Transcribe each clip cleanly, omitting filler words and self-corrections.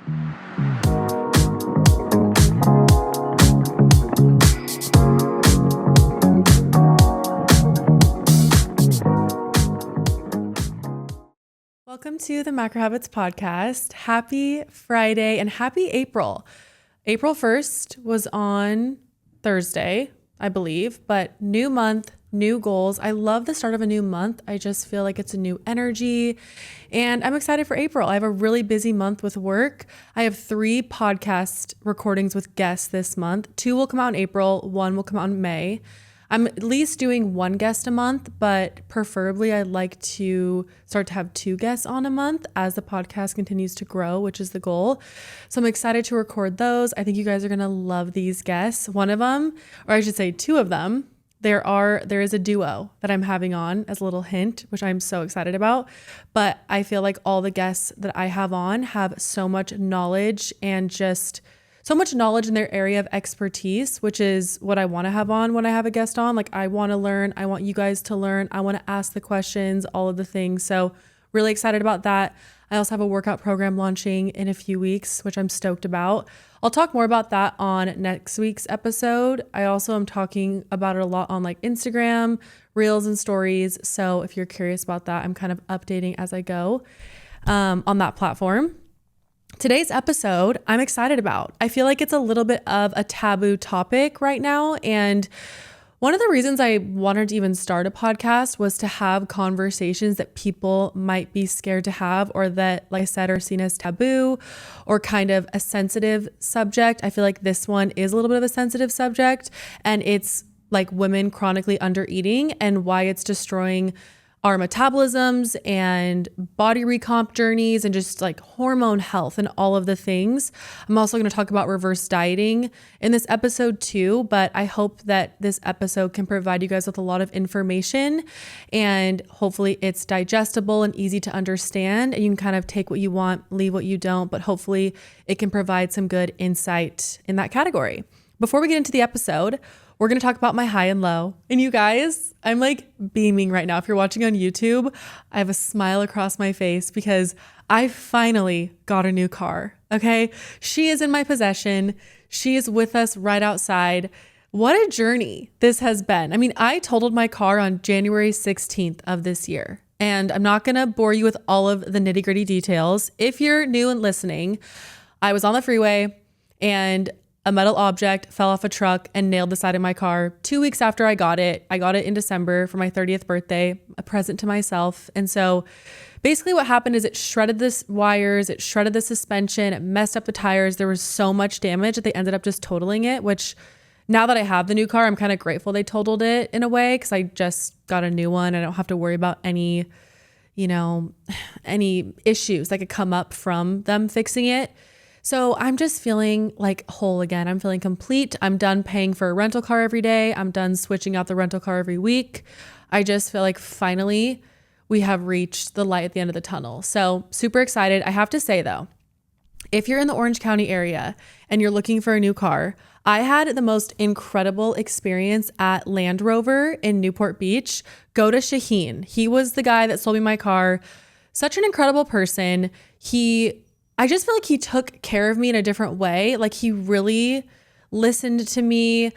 Welcome to the MacroHabits podcast. Happy Friday and happy April. April 1st was on Thursday, I believe, but new month, new goals. I love the start of a new month. I just feel like it's a new energy and I'm excited for April. I have a really busy month with work. I have 3 podcast recordings with guests this month. 2 will come out in April, 1 will come out in May. I'm at least doing 1 guest a month, but preferably I'd like to start to have 2 guests on a month as the podcast continues to grow, which is the goal. So I'm excited to record those. I think you guys are going to love these guests. One of them, or I should say 2 of them, there is a duo that I'm having on as a little hint, which I'm so excited about. But I feel like all the guests that I have on have so much knowledge and just so much knowledge in their area of expertise, which is what I want to have on when I have a guest on. Like I want to learn. I want you guys to learn. I want to ask the questions, all of the things. So really excited about that. I also have a workout program launching in a few weeks, which I'm stoked about. I'll talk more about that on next week's episode. I also am talking about it a lot on like Instagram, Reels and Stories. So if you're curious about that, I'm kind of updating as I go on that platform. Today's episode, I'm excited about. I feel like it's a little bit of a taboo topic right now. And one of the reasons I wanted to even start a podcast was to have conversations that people might be scared to have, or that, like I said, are seen as taboo or kind of a sensitive subject. I feel like this one is a little bit of a sensitive subject, and it's like women chronically under eating and why it's destroying our metabolisms and body recomp journeys and just like hormone health and all of the things. I'm also going to talk about reverse dieting in this episode too, but I hope that this episode can provide you guys with a lot of information and hopefully it's digestible and easy to understand, and you can kind of take what you want, leave what you don't, but hopefully it can provide some good insight in that category. Before we get into the episode, we're going to talk about my high and low. And you guys, I'm like beaming right now. If you're watching on YouTube, I have a smile across my face because I finally got a new car. Okay. She is in my possession. She is with us right outside. What a journey this has been. I mean, I totaled my car on January 16th of this year. And I'm not going to bore you with all of the nitty gritty details. If you're new and listening, I was on the freeway and a metal object fell off a truck and nailed the side of my car 2 weeks after I got it. I got it in December for my 30th birthday, a present to myself. And so basically what happened is it shredded the wires, it shredded the suspension, it messed up the tires. There was so much damage that they ended up just totaling it, which now that I have the new car, I'm kind of grateful they totaled it in a way because I just got a new one. I don't have to worry about any issues that could come up from them fixing it. So I'm just feeling like whole again. I'm feeling complete. I'm done paying for a rental car every day. I'm done switching out the rental car every week. I just feel like finally we have reached the light at the end of the tunnel. So super excited. I have to say though, if you're in the Orange County area and you're looking for a new car, I had the most incredible experience at Land Rover in Newport Beach. Go to Shaheen. He was the guy that sold me my car. Such an incredible person. I just feel like he took care of me in a different way. Like he really listened to me.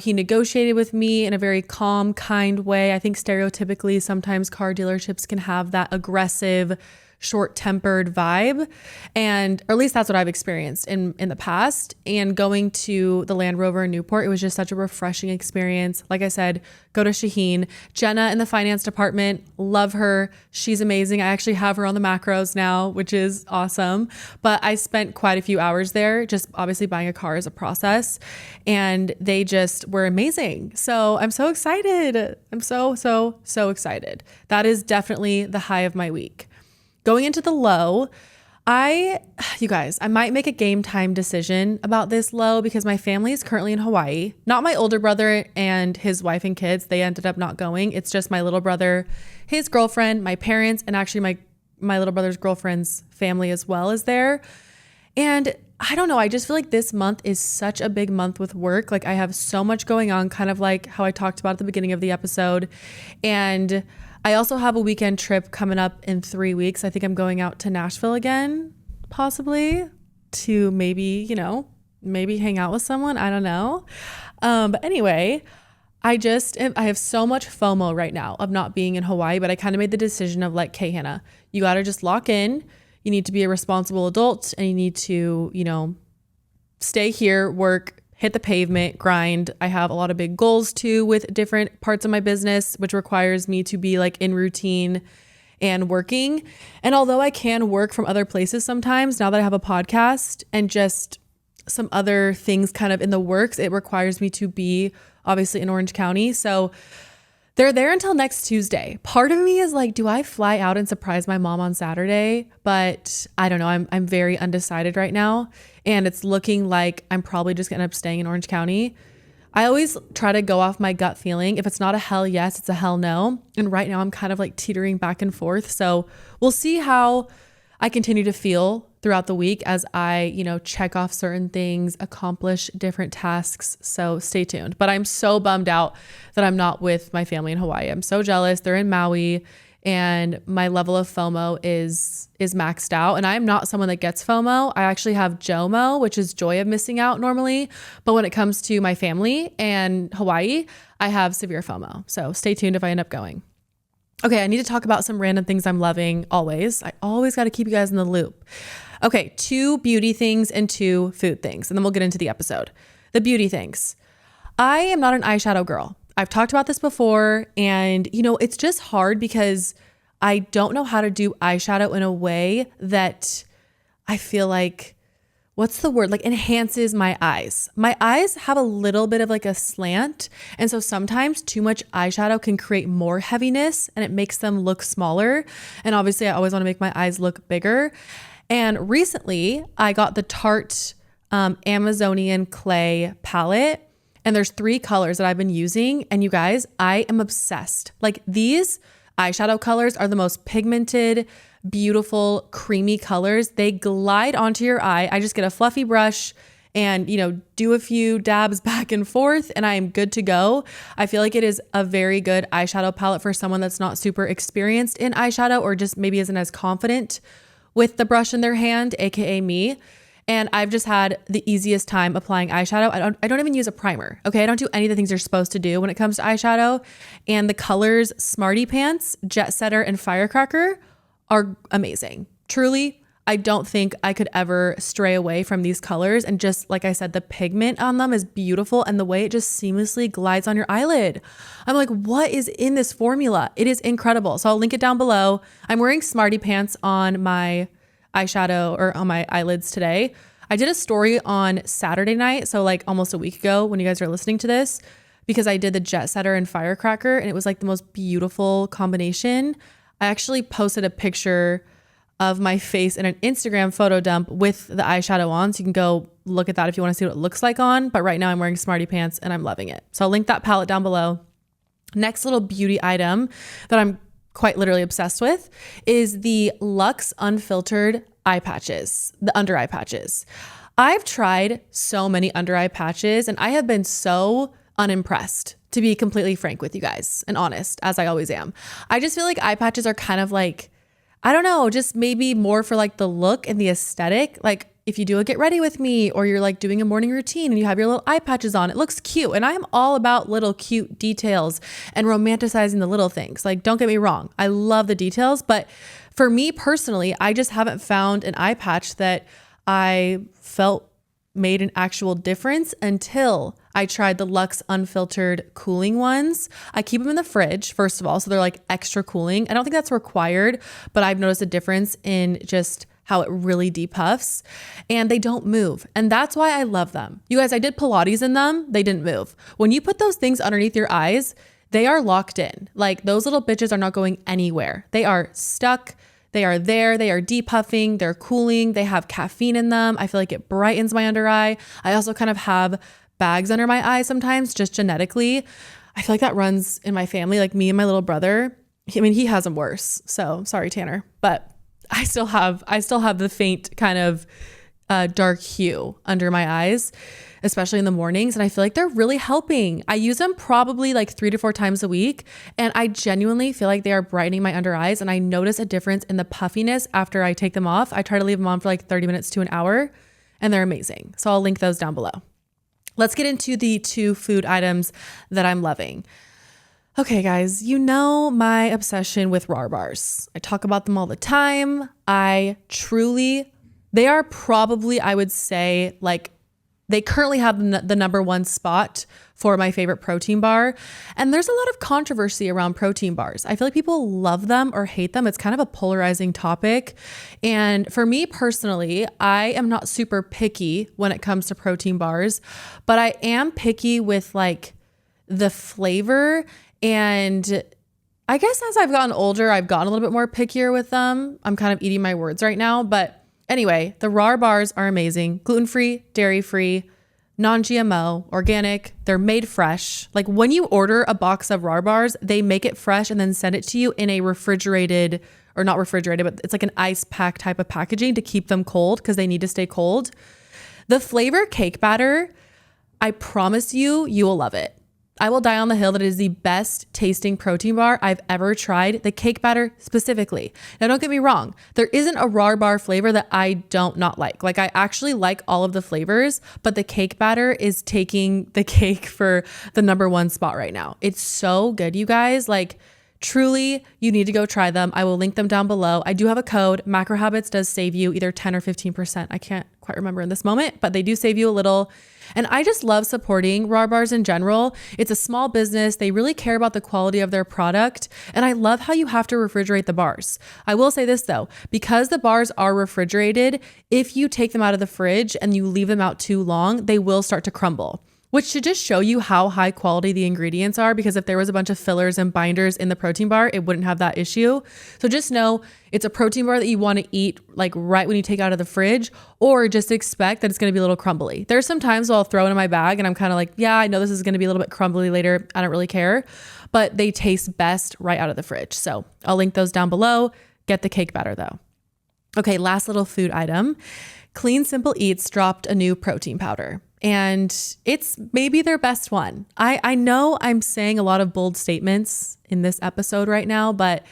He negotiated with me in a very calm, kind way. I think stereotypically sometimes car dealerships can have that aggressive, short-tempered vibe, and or at least that's what I've experienced in the past. And going to the Land Rover in Newport, it was just such a refreshing experience. Like I said, go to Shaheen. Jenna in the finance department, love her. She's amazing. I actually have her on the macros now, which is awesome. But I spent quite a few hours there. Just obviously buying a car is a process, and they just were amazing. So I'm so excited. I'm so excited. That is definitely the high of my week. Going into the low, you guys, I might make a game time decision about this low because my family is currently in Hawaii. Not my older brother and his wife and kids. They ended up not going. It's just my little brother, his girlfriend, my parents, and actually my little brother's girlfriend's family as well is there. And I don't know. I just feel like this month is such a big month with work. Like I have so much going on, kind of like how I talked about at the beginning of the episode. And I also have a weekend trip coming up in 3 weeks. I think I'm going out to Nashville again, possibly. to maybe, maybe hang out with someone. I don't know. But anyway, I have so much FOMO right now of not being in Hawaii, but I kind of made the decision of like, okay, Hannah, you got to just lock in. You need to be a responsible adult and you need to, stay here, work, hit the pavement, grind. I have a lot of big goals too with different parts of my business, which requires me to be like in routine and working. And although I can work from other places sometimes, now that I have a podcast and just some other things kind of in the works, it requires me to be obviously in Orange County. So they're there until next Tuesday. Part of me is like, do I fly out and surprise my mom on Saturday? But I don't know. I'm very undecided right now. And it's looking like I'm probably just gonna end up staying in Orange County. I always try to go off my gut feeling. If it's not a hell yes, it's a hell no. And right now I'm kind of like teetering back and forth. So we'll see how I continue to feel throughout the week as I, check off certain things, accomplish different tasks. So stay tuned. But I'm so bummed out that I'm not with my family in Hawaii. I'm so jealous. They're in Maui and my level of FOMO is maxed out. And I'm not someone that gets FOMO. I actually have JOMO, which is joy of missing out normally. But when it comes to my family and Hawaii, I have severe FOMO. So stay tuned if I end up going. Okay, I need to talk about some random things I'm loving always. I always got to keep you guys in the loop. Okay, 2 beauty things and 2 food things, and then we'll get into the episode. The beauty things. I am not an eyeshadow girl. I've talked about this before, and it's just hard because I don't know how to do eyeshadow in a way that I feel like, what's the word? Like enhances my eyes. My eyes have a little bit of like a slant. And so sometimes too much eyeshadow can create more heaviness and it makes them look smaller. And obviously I always want to make my eyes look bigger. And recently I got the Tarte Amazonian Clay palette. And there's 3 colors that I've been using. And you guys, I am obsessed. Like these eyeshadow colors are the most pigmented, beautiful, creamy colors. They glide onto your eye. I just get a fluffy brush and, do a few dabs back and forth and I am good to go. I feel like it is a very good eyeshadow palette for someone that's not super experienced in eyeshadow or just maybe isn't as confident with the brush in their hand, AKA me. And I've just had the easiest time applying eyeshadow. I don't even use a primer. Okay. I don't do any of the things you're supposed to do when it comes to eyeshadow. And the colors Smarty Pants, Jet Setter, and Firecracker are amazing. Truly, I don't think I could ever stray away from these colors. And just like I said, the pigment on them is beautiful and the way it just seamlessly glides on your eyelid. I'm like, what is in this formula? It is incredible. So I'll link it down below. I'm wearing Smarty Pants on my eyeshadow or on my eyelids today. I did a story on Saturday night, so like almost a week ago when you guys are listening to this, because I did the Jet Setter and Firecracker and it was like the most beautiful combination. I actually posted a picture of my face in an Instagram photo dump with the eyeshadow on. So you can go look at that if you want to see what it looks like on. But right now I'm wearing Smarty Pants and I'm loving it. So I'll link that palette down below. Next little beauty item that I'm quite literally obsessed with is the Luxe Unfiltered eye patches, the under eye patches. I've tried so many under eye patches and I have been so unimpressed, to be completely frank with you guys and honest, as I always am. I just feel like eye patches are kind of like, I don't know, just maybe more for like the look and the aesthetic. Like if you do a get ready with me or you're like doing a morning routine and you have your little eye patches on, it looks cute. And I'm all about little cute details and romanticizing the little things. Like, don't get me wrong. I love the details, but for me personally, I just haven't found an eye patch that I felt made an actual difference until I tried the Luxe Unfiltered cooling ones. I keep them in the fridge, first of all, so they're like extra cooling. I don't think that's required, but I've noticed a difference in just how it really depuffs and they don't move. And that's why I love them. You guys, I did Pilates in them. They didn't move. When you put those things underneath your eyes, they are locked in. Like those little bitches are not going anywhere. They are stuck. They are there. They are depuffing. They're cooling. They have caffeine in them. I feel like it brightens my under eye. I also kind of have bags under my eyes sometimes, just genetically. I feel like that runs in my family. Like me and my little brother. I mean, he has them worse. So sorry, Tanner, but I still have the faint kind of dark hue under my eyes, especially in the mornings. And I feel like they're really helping. I use them probably like 3 to 4 times a week. And I genuinely feel like they are brightening my under eyes. And I notice a difference in the puffiness after I take them off. I try to leave them on for like 30 minutes to an hour. and they're amazing. So I'll link those down below. Let's get into the 2 food items that I'm loving. Okay, guys, you know my obsession with RAR bars. I talk about them all the time. They are probably, I would say, like, they currently have the number 1 spot for my favorite protein bar. And there's a lot of controversy around protein bars. I feel like people love them or hate them. It's kind of a polarizing topic. And for me personally, I am not super picky when it comes to protein bars, but I am picky with like the flavor. And I guess as I've gotten older, I've gotten a little bit more pickier with them. I'm kind of eating my words right now. But anyway, the RAR bars are amazing. Gluten-free, dairy-free, non-GMO, organic. They're made fresh. Like when you order a box of RAR bars, they make it fresh and then send it to you in a refrigerated, or not refrigerated, but it's like an ice pack type of packaging to keep them cold because they need to stay cold. The flavor cake batter, I promise you, you will love it. I will die on the hill that it is the best tasting protein bar I've ever tried, the cake batter specifically. Now, don't get me wrong. There isn't a RAR bar flavor that I don't not like. Like I actually like all of the flavors, but the cake batter is taking the cake for the number 1 spot right now. It's so good, you guys. Like truly, you need to go try them. I will link them down below. I do have a code. MacroHabits does save you either 10 or 15%. I can't quite remember in this moment, but they do save you a little. And I just love supporting RAR bars in general. It's a small business. They really care about the quality of their product. And I love how you have to refrigerate the bars. I will say this though, because the bars are refrigerated, if you take them out of the fridge and you leave them out too long, they will start to crumble. Which should just show you how high quality the ingredients are, because if there was a bunch of fillers and binders in the protein bar, it wouldn't have that issue. So just know it's a protein bar that you want to eat like right when you take it out of the fridge, or just expect that it's going to be a little crumbly. There's some times I'll throw it in my bag and I'm kind of like, yeah, I know this is going to be a little bit crumbly later. I don't really care, but they taste best right out of the fridge. So I'll link those down below. Get the cake batter though. Okay, last little food item. Clean Simple Eats dropped a new protein powder. And it's maybe their best one. I know I'm saying a lot of bold statements in this episode right now, but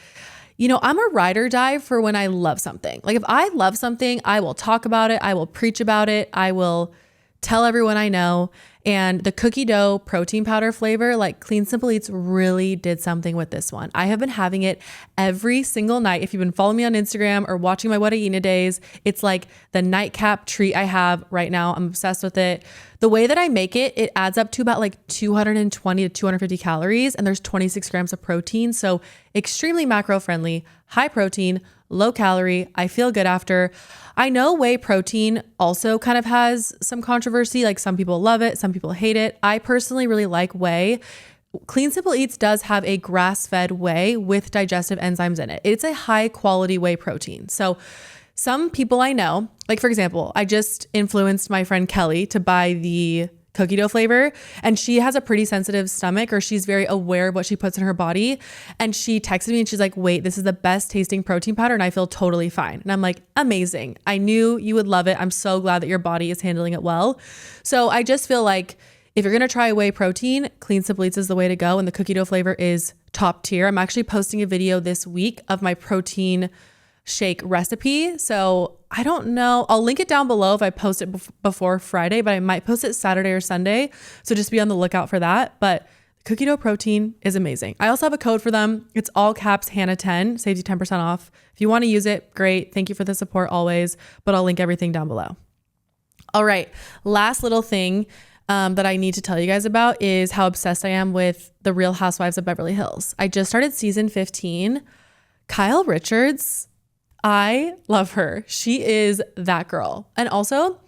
you know, I'm a ride or die for when I love something. Like if I love something, I will talk about it. I will preach about it. I will tell everyone I know. And the cookie dough protein powder flavor, like Clean Simple Eats really did something with this one. I have been having it every single night. If you've been following me on Instagram or watching my What I Eat in a Days, it's like the nightcap treat I have right now. I'm obsessed with it. The way that I make it, it adds up to about like 220 to 250 calories, and there's 26 grams of protein. So extremely macro friendly, high protein, low calorie. I feel good after. I know whey protein also kind of has some controversy. Like some people love it, some people hate it. I personally really like whey. Clean Simple Eats does have a grass-fed whey with digestive enzymes in it. It's a high quality whey protein. So some people I know, like for example, I just influenced my friend Kelly to buy the cookie dough flavor, and she has a pretty sensitive stomach, or she's very aware of what she puts in her body. And she texted me and she's like, wait, this is the best tasting protein powder and I feel totally fine. And I'm like, amazing. I knew you would love it. I'm so glad that your body is handling it well. So I just feel like if you're going to try whey protein, Clean Simple Eats is the way to go. And the cookie dough flavor is top tier. I'm actually posting a video this week of my protein shake recipe. So I don't know. I'll link it down below if I post it before Friday, but I might post it Saturday or Sunday. So just be on the lookout for that. But cookie dough protein is amazing. I also have a code for them. It's all caps Hannah10, saves you 10% off. If you want to use it, great. Thank you for the support always, but I'll link everything down below. All right. Last little thing that I need to tell you guys about is how obsessed I am with the Real Housewives of Beverly Hills. I just started season 15. Kyle Richards, I love her. She is that girl. And also,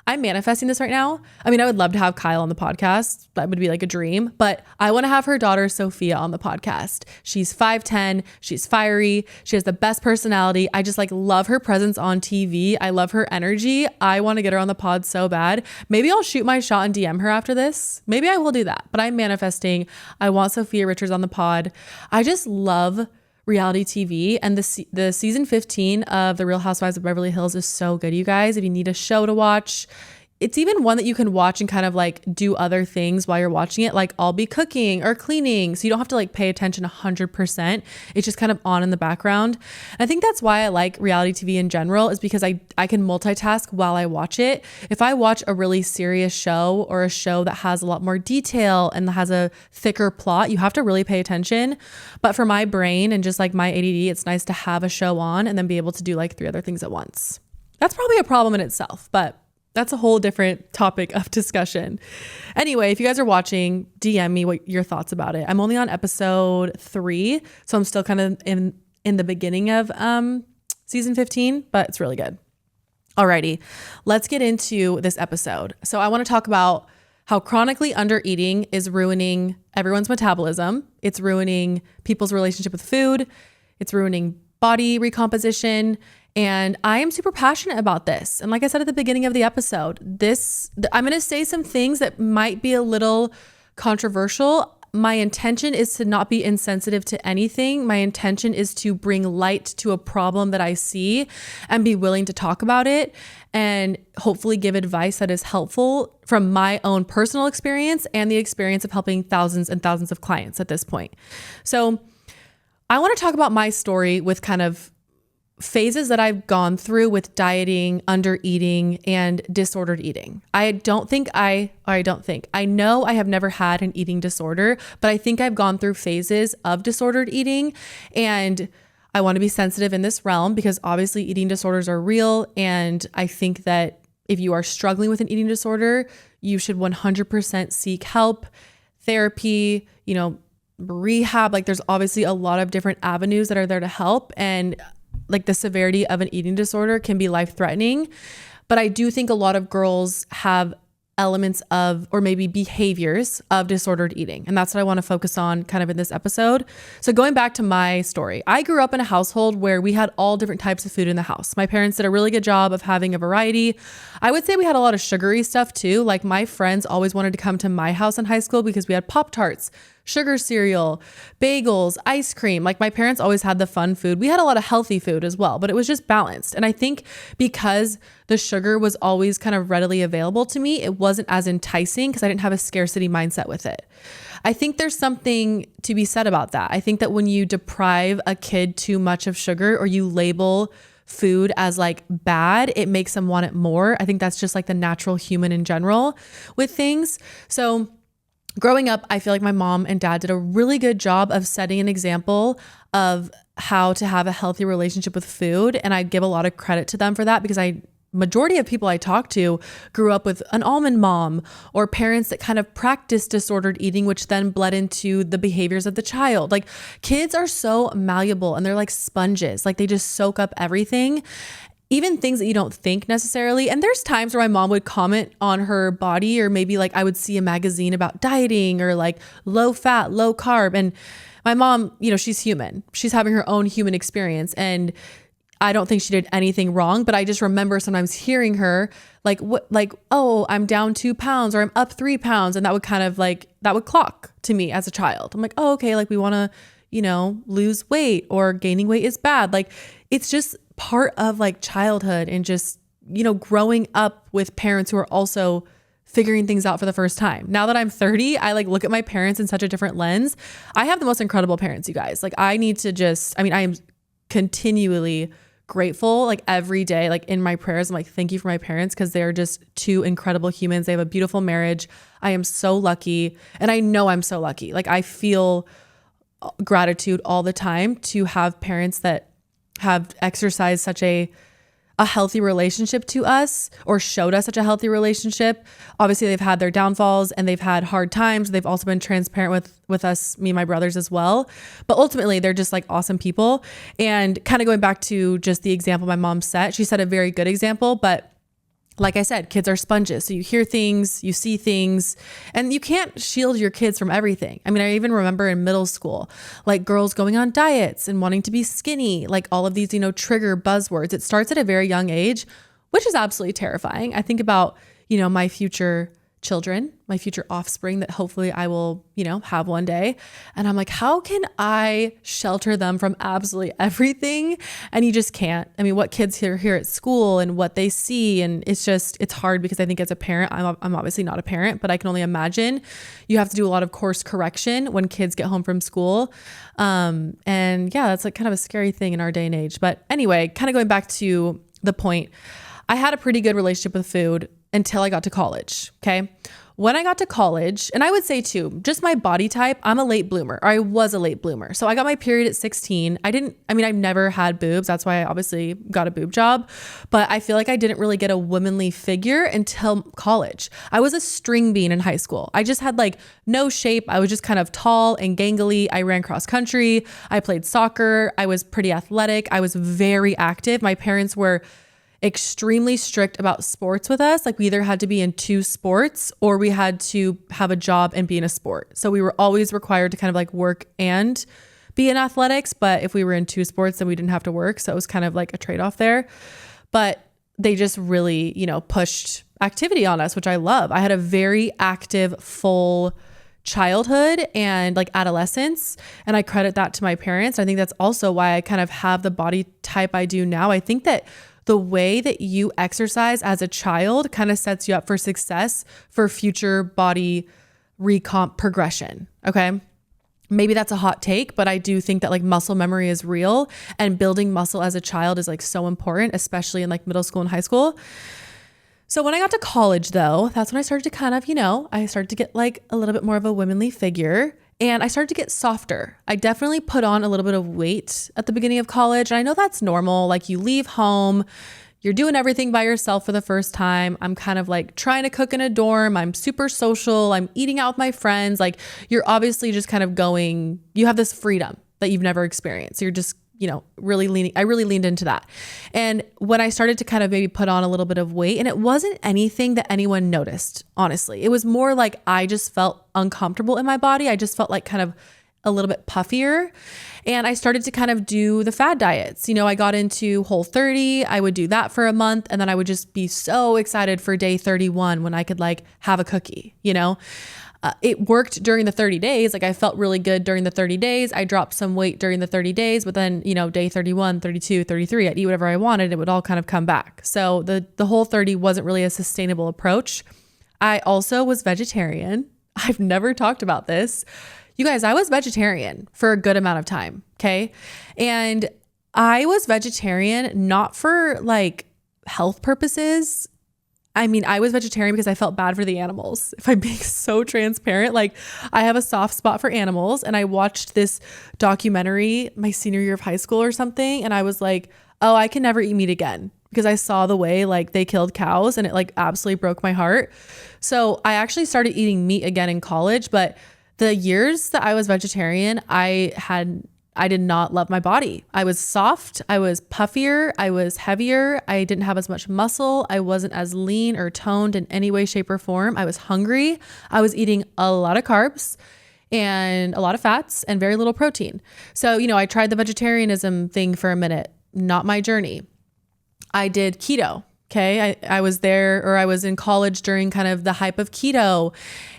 I'm manifesting this right now. I mean, I would love to have Kyle on the podcast. That would be like a dream, but I want to have her daughter, Sophia, on the podcast. She's 5'10". She's fiery. She has the best personality. I just like love her presence on TV. I love her energy. I want to get her on the pod so bad. Maybe I'll shoot my shot and DM her after this. Maybe I will do that, but I'm manifesting. I want Sophia Richards on the pod. I just love reality TV, and the season 15 of The Real Housewives of Beverly Hills is so good, you guys. If you need a show to watch, it's even one that you can watch and kind of like do other things while you're watching it. Like I'll be cooking or cleaning. So you don't have to like pay attention 100%. It's just kind of on in the background. And I think that's why I like reality TV in general, is because I can multitask while I watch it. If I watch a really serious show or a show that has a lot more detail and has a thicker plot, you have to really pay attention. But for my brain and just like my ADD, it's nice to have a show on and then be able to do like 3 other things at once. That's probably a problem in itself, but that's a whole different topic of discussion. Anyway, if you guys are watching, DM me what your thoughts about it. I'm only on episode 3, so I'm still kind of in the beginning of season 15, but it's really good. Alrighty, let's get into this episode. So I want to talk about how chronically undereating is ruining everyone's metabolism. It's ruining people's relationship with food. It's ruining body recomposition. And I am super passionate about this. And like I said at the beginning of the episode, I'm going to say some things that might be a little controversial. My intention is to not be insensitive to anything. My intention is to bring light to a problem that I see and be willing to talk about it and hopefully give advice that is helpful from my own personal experience and the experience of helping thousands and thousands of clients at this point. So I want to talk about my story with kind of phases that I've gone through with dieting, under eating, and disordered eating. I know I have never had an eating disorder, but I think I've gone through phases of disordered eating, and I want to be sensitive in this realm because obviously eating disorders are real. And I think that if you are struggling with an eating disorder, you should 100% seek help, therapy, rehab. Like there's obviously a lot of different avenues that are there to help. And like the severity of an eating disorder can be life-threatening. But I do think a lot of girls have elements of, or maybe behaviors of disordered eating. And that's what I want to focus on kind of in this episode. So going back to my story, I grew up in a household where we had all different types of food in the house. My parents did a really good job of having a variety. I would say we had a lot of sugary stuff too. Like my friends always wanted to come to my house in high school because we had Pop-Tarts, sugar cereal, bagels, ice cream. Like my parents always had the fun food. We had a lot of healthy food as well, but it was just balanced. And I think because the sugar was always kind of readily available to me, it wasn't as enticing because I didn't have a scarcity mindset with it. I think there's something to be said about that. I think that when you deprive a kid too much of sugar or you label food as like bad, it makes them want it more. I think that's just like the natural human in general with things. So growing up, I feel like my mom and dad did a really good job of setting an example of how to have a healthy relationship with food. And I give a lot of credit to them for that because majority of people I talk to grew up with an almond mom or parents that kind of practiced disordered eating, which then bled into the behaviors of the child. Like kids are so malleable and they're like sponges, like they just soak up everything. Even things that you don't think necessarily. And there's times where my mom would comment on her body, or maybe like I would see a magazine about dieting or like low fat, low carb. And my mom, she's human. She's having her own human experience. And I don't think she did anything wrong, but I just remember sometimes hearing her oh, I'm down 2 pounds or I'm up 3 pounds. And that would kind of that would clock to me as a child. I'm like, oh, okay. Like we want to, lose weight, or gaining weight is bad. Like it's just part of like childhood and just, growing up with parents who are also figuring things out for the first time. Now that I'm 30, I look at my parents in such a different lens. I have the most incredible parents, you guys. I am continually grateful, every day, in my prayers. I'm thank you for my parents, because they're just two incredible humans. They have a beautiful marriage. I am so lucky. And I know I'm so lucky. I feel gratitude all the time to have parents that have exercised such a healthy relationship to us, or showed us such a healthy relationship. Obviously they've had their downfalls and they've had hard times. They've also been transparent with us, me and my brothers as well. But ultimately they're just awesome people. And kind of going back to just the example my mom set, she set a very good example, but like I said, kids are sponges. So you hear things, you see things, and you can't shield your kids from everything. I even remember in middle school, girls going on diets and wanting to be skinny, all of these, trigger buzzwords. It starts at a very young age, which is absolutely terrifying. I think about, my future children, my future offspring that hopefully I will, have one day. And I'm like, how can I shelter them from absolutely everything? And you just can't. I mean, what kids hear here at school and what they see. And it's hard because I think as a parent, I'm obviously not a parent, but I can only imagine you have to do a lot of course correction when kids get home from school. And yeah, that's like kind of a scary thing in our day and age. But anyway, kind of going back to the point, I had a pretty good relationship with food until I got to college. Okay. When I got to college, and I would say too, just my body type, I'm a late bloomer, or I was a late bloomer. So I got my period at 16. I've never had boobs. That's why I obviously got a boob job, but I feel like I didn't really get a womanly figure until college. I was a string bean in high school. I just had like no shape. I was just kind of tall and gangly. I ran cross country. I played soccer. I was pretty athletic. I was very active. My parents were extremely strict about sports with us. Like we either had to be in 2 sports or we had to have a job and be in a sport. So we were always required to kind of like work and be in athletics. But if we were in 2 sports, then we didn't have to work. So it was kind of like a trade-off there. But they just really, pushed activity on us, which I love. I had a very active, full childhood and like adolescence. And I credit that to my parents. I think that's also why I kind of have the body type I do now. I think that the way that you exercise as a child kind of sets you up for success for future body recomp progression. Okay. Maybe that's a hot take, but I do think that like muscle memory is real and building muscle as a child is like so important, especially in like middle school and high school. So when I got to college though, that's when I started to kind of, I started to get like a little bit more of a womanly figure. And I started to get softer. I definitely put on a little bit of weight at the beginning of college. And I know that's normal. Like you leave home, you're doing everything by yourself for the first time. I'm kind of like trying to cook in a dorm. I'm super social. I'm eating out with my friends. Like you're obviously just kind of going, you have this freedom that you've never experienced. You're just, I really leaned into that. And when I started to kind of maybe put on a little bit of weight, and it wasn't anything that anyone noticed, honestly, it was more like I just felt uncomfortable in my body. I just felt like kind of a little bit puffier. And I started to kind of do the fad diets. I got into Whole30. I would do that for a month. And then I would just be so excited for day 31 when I could like have a cookie, it worked during the 30 days. Like I felt really good during the 30 days. I dropped some weight during the 30 days, but then, day 31, 32, 33, I'd eat whatever I wanted. It would all kind of come back. So the Whole30 wasn't really a sustainable approach. I also was vegetarian. I've never talked about this. You guys, I was vegetarian for a good amount of time. Okay. And I was vegetarian, not for like health purposes. I was vegetarian because I felt bad for the animals. If I'm being so transparent, like I have a soft spot for animals, and I watched this documentary my senior year of high school or something. And I was like, oh, I can never eat meat again because I saw the way like they killed cows and it like absolutely broke my heart. So I actually started eating meat again in college, but the years that I was vegetarian, I did not love my body. I was soft. I was puffier. I was heavier. I didn't have as much muscle. I wasn't as lean or toned in any way, shape, or form. I was hungry. I was eating a lot of carbs and a lot of fats and very little protein. So, I tried the vegetarianism thing for a minute. Not my journey. I did keto. Okay. I was there, or I was in college during kind of the hype of keto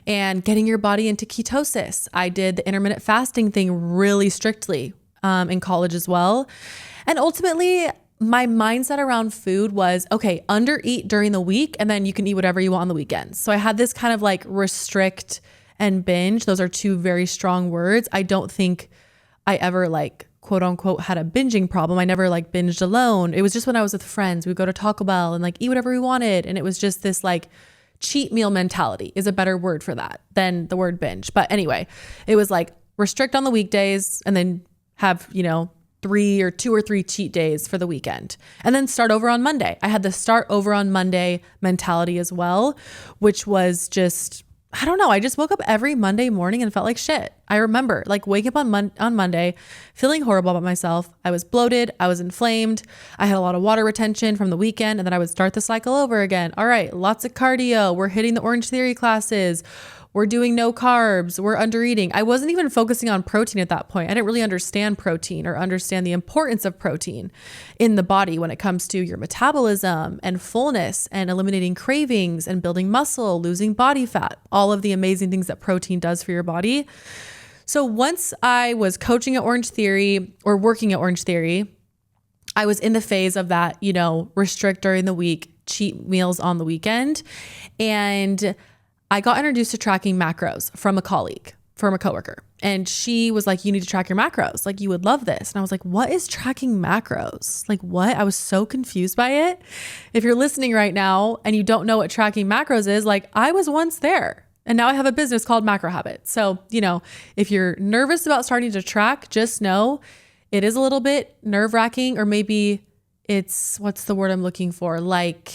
and getting your body into ketosis. I did the intermittent fasting thing really strictly in college as well. And ultimately, my mindset around food was, okay, undereat during the week, and then you can eat whatever you want on the weekends. So I had this kind of like restrict and binge. Those are 2 very strong words. I don't think I ever like quote unquote had a binging problem. I never like binged alone. It was just when I was with friends, we'd go to Taco Bell and like eat whatever we wanted. And it was just this like cheat meal mentality is a better word for that than the word binge. But anyway, it was like restrict on the weekdays and then have, 2 or 3 cheat days for the weekend, and then start over on Monday. I had the start over on Monday mentality as well, which was just, I don't know. I just woke up every Monday morning and felt like shit. I remember like waking up on Monday, feeling horrible about myself. I was bloated. I was inflamed. I had a lot of water retention from the weekend, and then I would start the cycle over again. All right, lots of cardio. We're hitting the Orange Theory classes. we're doing no carbs, we're under eating. I wasn't even focusing on protein at that point. I didn't really understand protein or understand the importance of protein in the body when it comes to your metabolism and fullness and eliminating cravings and building muscle, losing body fat, all of the amazing things that protein does for your body. So once I was coaching at Orange Theory or working at Orange Theory, I was in the phase of that, restrict during the week, cheat meals on the weekend. And I got introduced to tracking macros from a coworker. And she was like, you need to track your macros. Like, you would love this. And I was like, what is tracking macros? Like, what? I was so confused by it. If you're listening right now and you don't know what tracking macros is, like, I was once there. And now I have a business called MacroHabits. So, if you're nervous about starting to track, just know it is a little bit nerve-wracking, or maybe it's, what's the word I'm looking for? Like,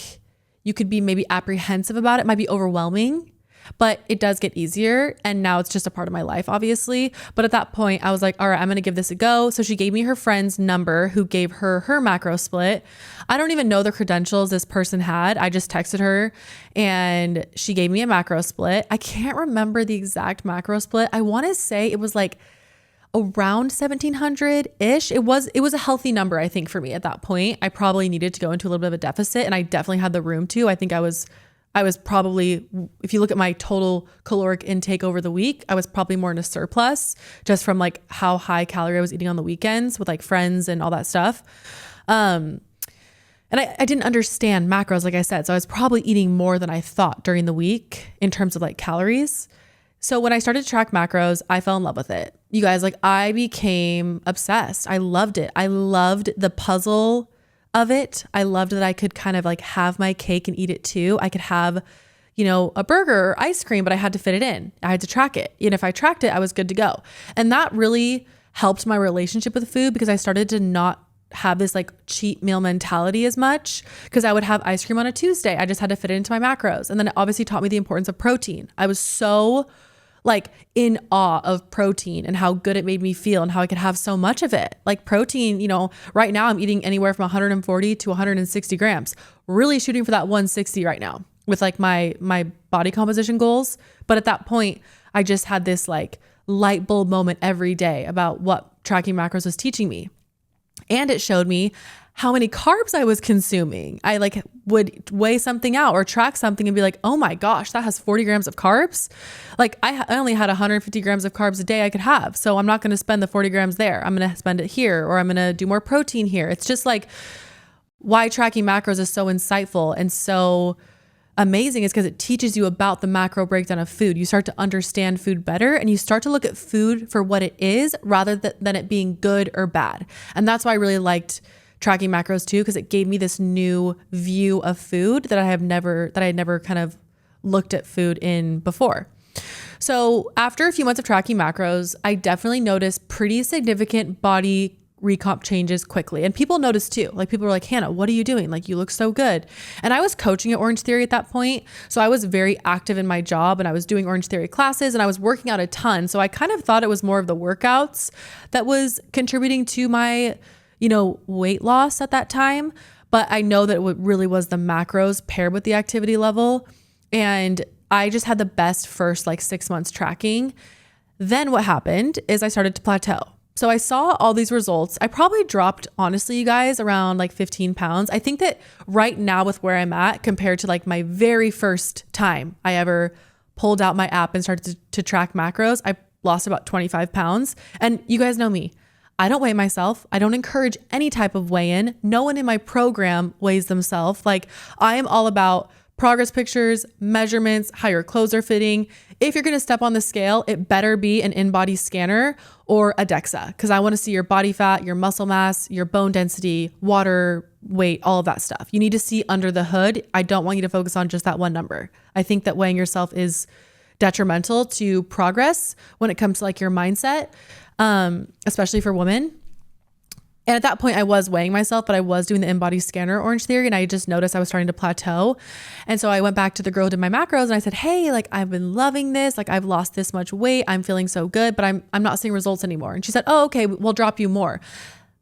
you could be maybe apprehensive about it. It might be overwhelming, but it does get easier. And now it's just a part of my life, obviously. But at that point, I was like, all right, I'm going to give this a go. So she gave me her friend's number who gave her macro split. I don't even know the credentials this person had. I just texted her and she gave me a macro split. I can't remember the exact macro split. I want to say it was like around 1700-ish. It was a healthy number, I think, for me at that point. I probably needed to go into a little bit of a deficit, and I definitely had the room to. I think I was probably, if you look at my total caloric intake over the week, I was probably more in a surplus just from like how high calorie I was eating on the weekends with like friends and all that stuff. And I didn't understand macros, like I said. So I was probably eating more than I thought during the week in terms of like calories. So when I started to track macros, I fell in love with it. You guys, like, I became obsessed. I loved it. I loved the puzzle of it. I loved that I could kind of like have my cake and eat it too. I could have, a burger or ice cream, but I had to fit it in. I had to track it. And if I tracked it, I was good to go. And that really helped my relationship with food, because I started to not have this like cheat meal mentality as much, because I would have ice cream on a Tuesday. I just had to fit it into my macros. And then it obviously taught me the importance of protein. I was so like in awe of protein and how good it made me feel and how I could have so much of it. Like protein, right now I'm eating anywhere from 140 to 160 grams, really shooting for that 160 right now with like my body composition goals. But at that point, I just had this like light bulb moment every day about what tracking macros was teaching me. And it showed me how many carbs I was consuming. I like would weigh something out or track something and be like, oh my gosh, that has 40 grams of carbs. Like I only had 150 grams of carbs a day I could have. So I'm not going to spend the 40 grams there. I'm going to spend it here, or I'm going to do more protein here. It's just like why tracking macros is so insightful and so amazing is because it teaches you about the macro breakdown of food. You start to understand food better, and you start to look at food for what it is rather than it being good or bad. And that's why I really liked tracking macros too, because it gave me this new view of food that I had never kind of looked at food in before. So after a few months of tracking macros, I definitely noticed pretty significant body recomp changes quickly. And people noticed too. Like people were like, Hannah, what are you doing? Like you look so good. And I was coaching at Orange Theory at that point. So I was very active in my job, and I was doing Orange Theory classes, and I was working out a ton. So I kind of thought it was more of the workouts that was contributing to my weight loss at that time. But I know that it really was the macros paired with the activity level. And I just had the best first like 6 months tracking. Then what happened is I started to plateau. So I saw all these results. I probably dropped, honestly, you guys, around like 15 pounds. I think that right now with where I'm at compared to like my very first time I ever pulled out my app and started to track macros, I lost about 25 pounds. And you guys know me. I don't weigh myself. I don't encourage any type of weigh-in. No one in my program weighs themselves. Like I am all about progress pictures, measurements, how your clothes are fitting. If you're going to step on the scale, it better be an in-body scanner or a DEXA, because I want to see your body fat, your muscle mass, your bone density, water weight, all of that stuff. You need to see under the hood. I don't want you to focus on just that one number. I think that weighing yourself is detrimental to progress when it comes to like your mindset, especially for women. And at that point I was weighing myself, but I was doing the in-body scanner Orange Theory, and I just noticed I was starting to plateau. And so I went back to the girl who did my macros and I said, hey, like I've been loving this. Like I've lost this much weight. I'm feeling so good, but I'm not seeing results anymore. And she said, oh, okay, we'll drop you more.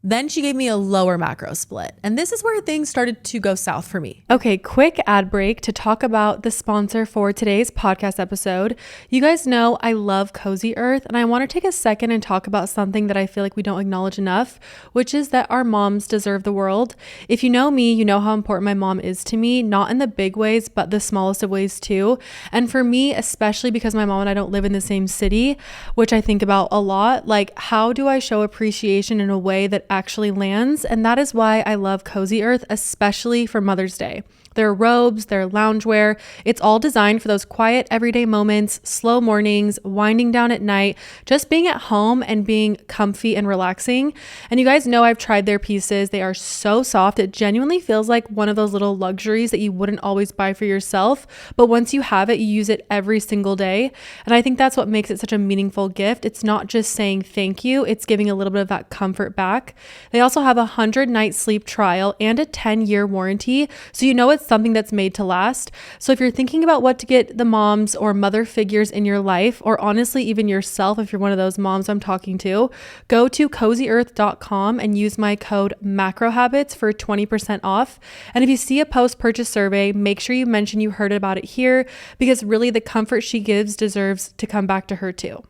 Then she gave me a lower macro split. And this is where things started to go south for me. Okay, quick ad break to talk about the sponsor for today's podcast episode. You guys know I love Cozy Earth, and I want to take a second and talk about something that I feel like we don't acknowledge enough, which is that our moms deserve the world. If you know me, you know how important my mom is to me, not in the big ways, but the smallest of ways too. And for me, especially because my mom and I don't live in the same city, which I think about a lot, like how do I show appreciation in a way that actually lands? And that is why I love Cozy Earth, especially for Mother's Day. Their robes, their loungewear, it's all designed for those quiet everyday moments, slow mornings, winding down at night, just being at home and being comfy and relaxing. And you guys know I've tried their pieces. They are so soft. It genuinely feels like one of those little luxuries that you wouldn't always buy for yourself, but once you have it, you use it every single day. And I think that's what makes it such a meaningful gift. It's not just saying thank you, it's giving a little bit of that comfort back. They also have a 100-night sleep trial and a 10-year warranty, so you know it's something that's made to last. So if you're thinking about what to get the moms or mother figures in your life, or honestly even yourself, if you're one of those moms I'm talking to, go to cozyearth.com and use my code MacroHabits for 20% off. And if you see a post-purchase survey, make sure you mention you heard about it here, because really the comfort she gives deserves to come back to her too.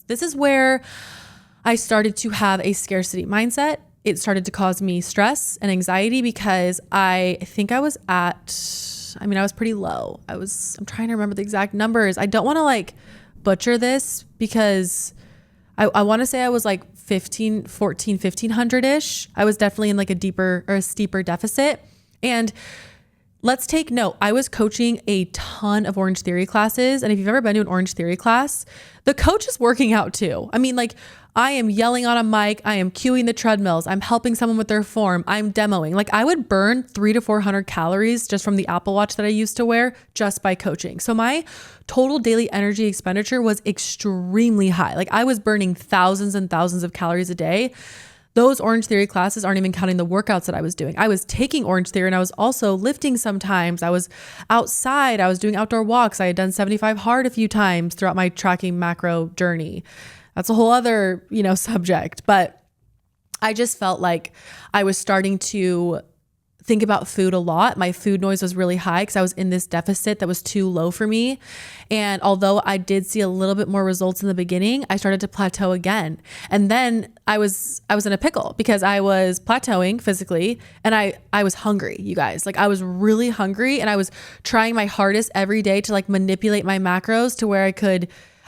This is where I started to have a scarcity mindset. It started to cause me stress and anxiety because I think I was pretty low. I'm trying to remember the exact numbers. I don't want to like butcher this because I want to say I was like 1500-ish. I was definitely in like a steeper deficit. And let's take note, I was coaching a ton of Orange Theory classes. And if you've ever been to an Orange Theory class, the coach is working out too. I mean, like I am yelling on a mic, I am cueing the treadmills, I'm helping someone with their form, I'm demoing. Like I would burn 300 to 400 calories just from the Apple Watch that I used to wear just by coaching. So my total daily energy expenditure was extremely high. Like I was burning thousands and thousands of calories a day. Those Orange Theory classes aren't even counting the workouts that I was doing. I was taking Orange Theory and I was also lifting sometimes. I was outside. I was doing outdoor walks. I had done 75 hard a few times throughout my tracking macro journey. That's a whole other, subject. But I just felt like I was starting to think about food a lot. My food noise was really high because I was in this deficit that was too low for me. And although I did see a little bit more results in the beginning, I started to plateau again. And then I was in a pickle because I was plateauing physically and I was hungry, you guys. Like I was really hungry and I was trying my hardest every day to like manipulate my macros to where I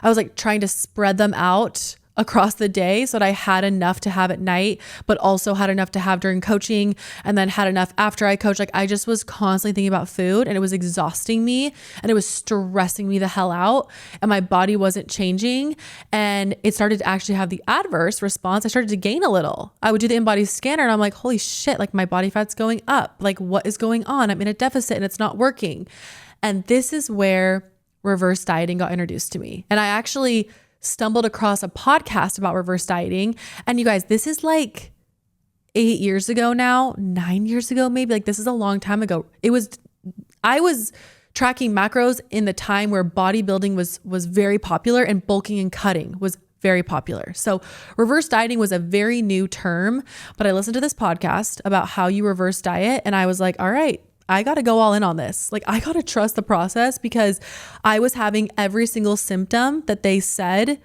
was like trying to spread them out across the day so that I had enough to have at night, but also had enough to have during coaching and then had enough after I coached. Like I just was constantly thinking about food and it was exhausting me and it was stressing me the hell out and my body wasn't changing. And it started to actually have the adverse response. I started to gain a little. I would do the in-body scanner and I'm like, holy shit, like my body fat's going up. Like what is going on? I'm in a deficit and it's not working. And this is where reverse dieting got introduced to me. And I actually stumbled across a podcast about reverse dieting. And you guys, this is like 8 years ago now, 9 years ago, maybe. Like this is a long time ago. I was tracking macros in the time where bodybuilding was very popular and bulking and cutting was very popular. So reverse dieting was a very new term, but I listened to this podcast about how you reverse diet. And I was like, all right, I got to go all in on this. Like I got to trust the process because I was having every single symptom that they said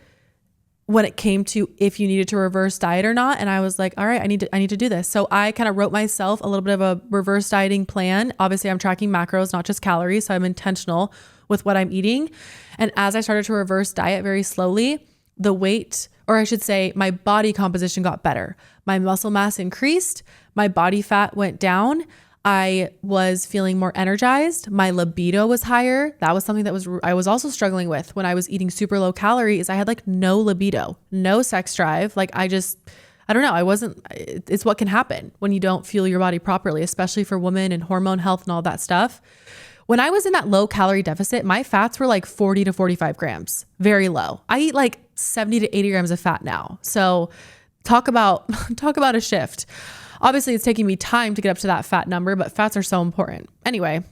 when it came to if you needed to reverse diet or not. And I was like, all right, I need to do this. So I kind of wrote myself a little bit of a reverse dieting plan. Obviously I'm tracking macros, not just calories. So I'm intentional with what I'm eating. And as I started to reverse diet very slowly, the weight, or I should say my body composition got better. My muscle mass increased. My body fat went down. I was feeling more energized. My libido was higher. That was something that I was also struggling with when I was eating super low calories. I had like no libido, no sex drive. Like I don't know. It's what can happen when you don't fuel your body properly, especially for women and hormone health and all that stuff. When I was in that low calorie deficit, my fats were like 40 to 45 grams, very low. I eat like 70 to 80 grams of fat now. So talk about a shift. Obviously, it's taking me time to get up to that fat number, but fats are so important. Anyway,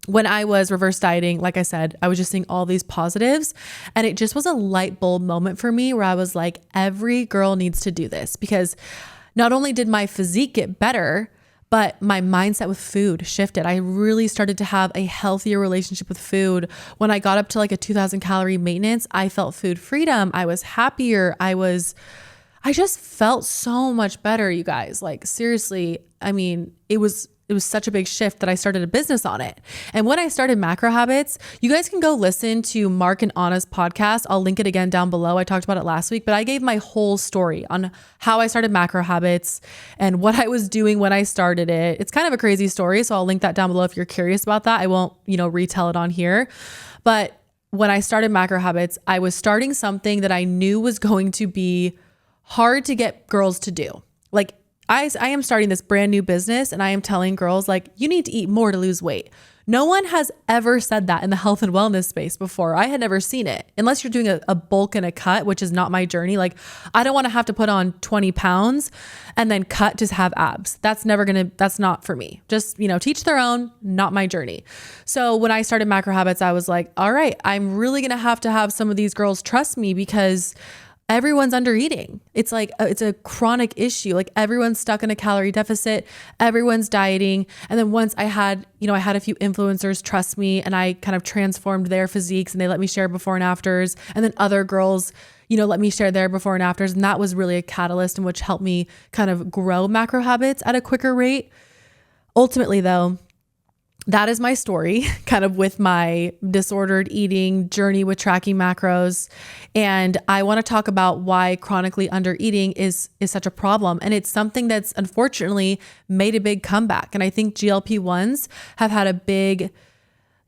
when I was reverse dieting, like I said, I was just seeing all these positives and it just was a light bulb moment for me where I was like, every girl needs to do this because not only did my physique get better, but my mindset with food shifted. I really started to have a healthier relationship with food. When I got up to like a 2,000 calorie maintenance, I felt food freedom. I was happier. I just felt so much better, you guys. Like seriously, I mean, it was such a big shift that I started a business on it. And when I started MacroHabits, you guys can go listen to Mark and Anna's podcast. I'll link it again down below. I talked about it last week, but I gave my whole story on how I started MacroHabits and what I was doing when I started it. It's kind of a crazy story, so I'll link that down below if you're curious about that. I won't, retell it on here. But when I started MacroHabits, I was starting something that I knew was going to be hard to get girls to do. Like I am starting this brand new business and I am telling girls like, you need to eat more to lose weight. No one has ever said that in the health and wellness space before. I had never seen it unless you're doing a bulk and a cut, which is not my journey. Like I don't want to have to put on 20 pounds and then cut to have abs. That's not for me. Just, teach their own, not my journey. So when I started MacroHabits, I was like, all right, I'm really going to have some of these girls trust me because everyone's under eating. It's like, it's a chronic issue. Like everyone's stuck in a calorie deficit, everyone's dieting. And then once I had a few influencers trust me and I kind of transformed their physiques and they let me share before and afters. And then other girls, let me share their before and afters. And that was really a catalyst in which helped me kind of grow MacroHabits at a quicker rate. Ultimately though, that is my story, kind of with my disordered eating journey with tracking macros. And I want to talk about why chronically under eating is such a problem. And it's something that's unfortunately made a big comeback. And I think GLP-1s have had a big,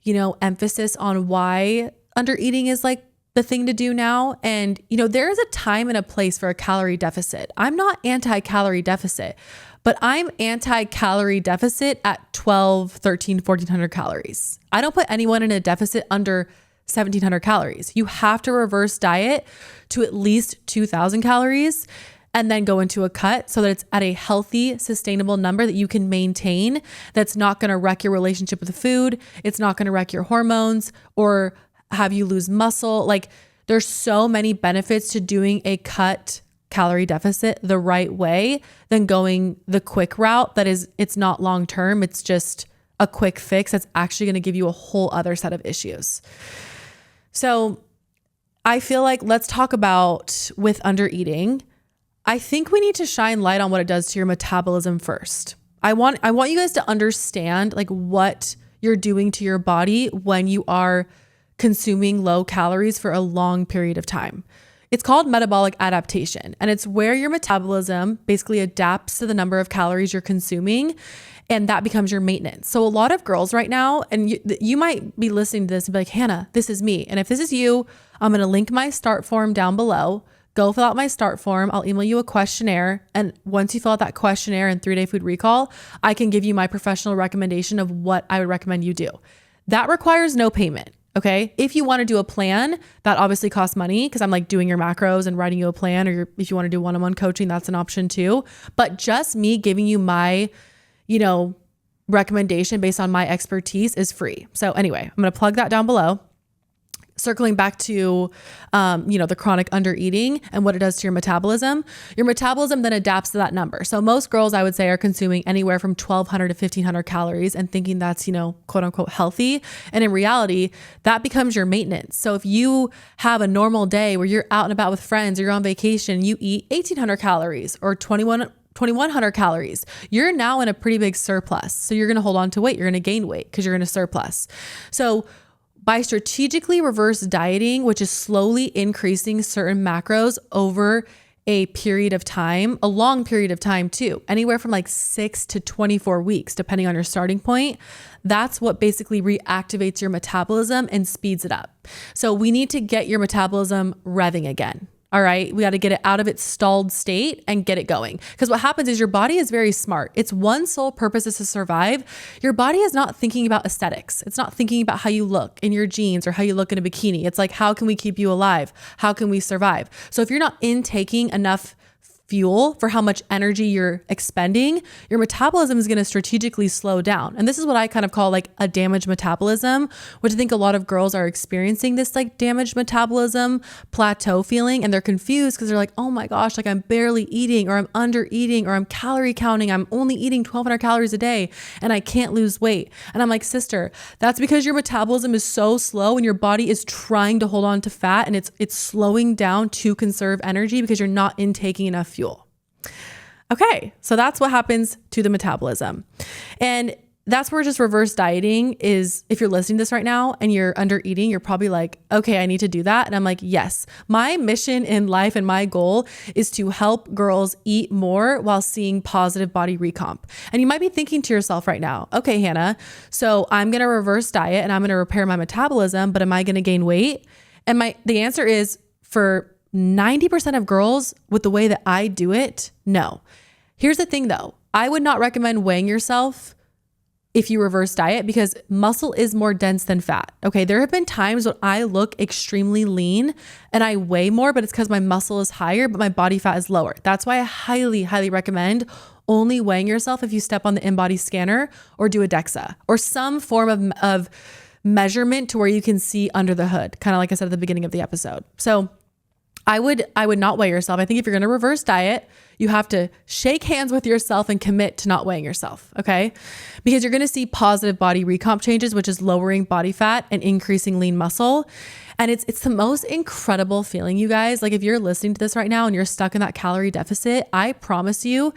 emphasis on why under eating is like the thing to do now. And, there is a time and a place for a calorie deficit. I'm not anti-calorie deficit, but I'm anti-calorie deficit at 12, 13, 1400 calories. I don't put anyone in a deficit under 1700 calories. You have to reverse diet to at least 2000 calories and then go into a cut so that it's at a healthy, sustainable number that you can maintain. That's not going to wreck your relationship with the food. It's not going to wreck your hormones or have you lose muscle. Like there's so many benefits to doing a cut calorie deficit the right way than going the quick route. It's not long-term. It's just a quick fix that's actually going to give you a whole other set of issues. So I feel like let's talk about with under eating. I think we need to shine light on what it does to your metabolism first. I want you guys to understand like what you're doing to your body when you are consuming low calories for a long period of time. It's called metabolic adaptation, and it's where your metabolism basically adapts to the number of calories you're consuming, and that becomes your maintenance. So a lot of girls right now, and you might be listening to this and be like, Hannah, this is me. And if this is you, I'm going to link my start form down below. Go fill out my start form. I'll email you a questionnaire. And once you fill out that questionnaire and 3-day food recall, I can give you my professional recommendation of what I would recommend you do. That requires no payment. Okay. If you want to do a plan, that obviously costs money because I'm like doing your macros and writing you a plan, or if you want to do one-on-one coaching, that's an option too. But just me giving you my, recommendation based on my expertise is free. So anyway, I'm going to plug that down below. Circling back to, the chronic under eating and what it does to your metabolism then adapts to that number. So most girls, I would say, are consuming anywhere from 1200 to 1500 calories and thinking that's, quote unquote healthy. And in reality, that becomes your maintenance. So if you have a normal day where you're out and about with friends or you're on vacation, you eat 1800 calories or 2100 calories, you're now in a pretty big surplus. So you're going to hold on to weight. You're going to gain weight because you're in a surplus. So by strategically reverse dieting, which is slowly increasing certain macros over a period of time, a long period of time too, anywhere from like 6 to 24 weeks, depending on your starting point, that's what basically reactivates your metabolism and speeds it up. So we need to get your metabolism revving again. All right. We got to get it out of its stalled state and get it going. Because what happens is your body is very smart. Its one sole purpose is to survive. Your body is not thinking about aesthetics. It's not thinking about how you look in your jeans or how you look in a bikini. It's like, how can we keep you alive? How can we survive? So if you're not intaking enough fuel for how much energy you're expending, your metabolism is going to strategically slow down. And this is what I kind of call like a damaged metabolism, which I think a lot of girls are experiencing, this like damaged metabolism plateau feeling. And they're confused because they're like, oh my gosh, like I'm barely eating, or I'm under eating, or I'm calorie counting. I'm only eating 1,200 calories a day and I can't lose weight. And I'm like, sister, that's because your metabolism is so slow and your body is trying to hold on to fat, and it's slowing down to conserve energy because you're not intaking enough fuel. Okay, so that's what happens to the metabolism. And that's where just reverse dieting is. If you're listening to this right now and you're under eating, you're probably like, okay, I need to do that. And I'm like, yes, my mission in life and my goal is to help girls eat more while seeing positive body recomp. And you might be thinking to yourself right now, okay, Hannah, so I'm going to reverse diet and I'm going to repair my metabolism, but am I going to gain weight? And the answer is, for 90% of girls with the way that I do it, no. Here's the thing though. I would not recommend weighing yourself if you reverse diet because muscle is more dense than fat. Okay. There have been times when I look extremely lean and I weigh more, but it's because my muscle is higher, but my body fat is lower. That's why I highly, highly recommend only weighing yourself if you step on the InBody scanner or do a DEXA or some form of measurement to where you can see under the hood, kind of like I said at the beginning of the episode. So I would not weigh yourself. I think if you're going to reverse diet, you have to shake hands with yourself and commit to not weighing yourself. Okay. Because you're going to see positive body recomp changes, which is lowering body fat and increasing lean muscle. And it's the most incredible feeling, you guys. Like if you're listening to this right now and you're stuck in that calorie deficit, I promise you,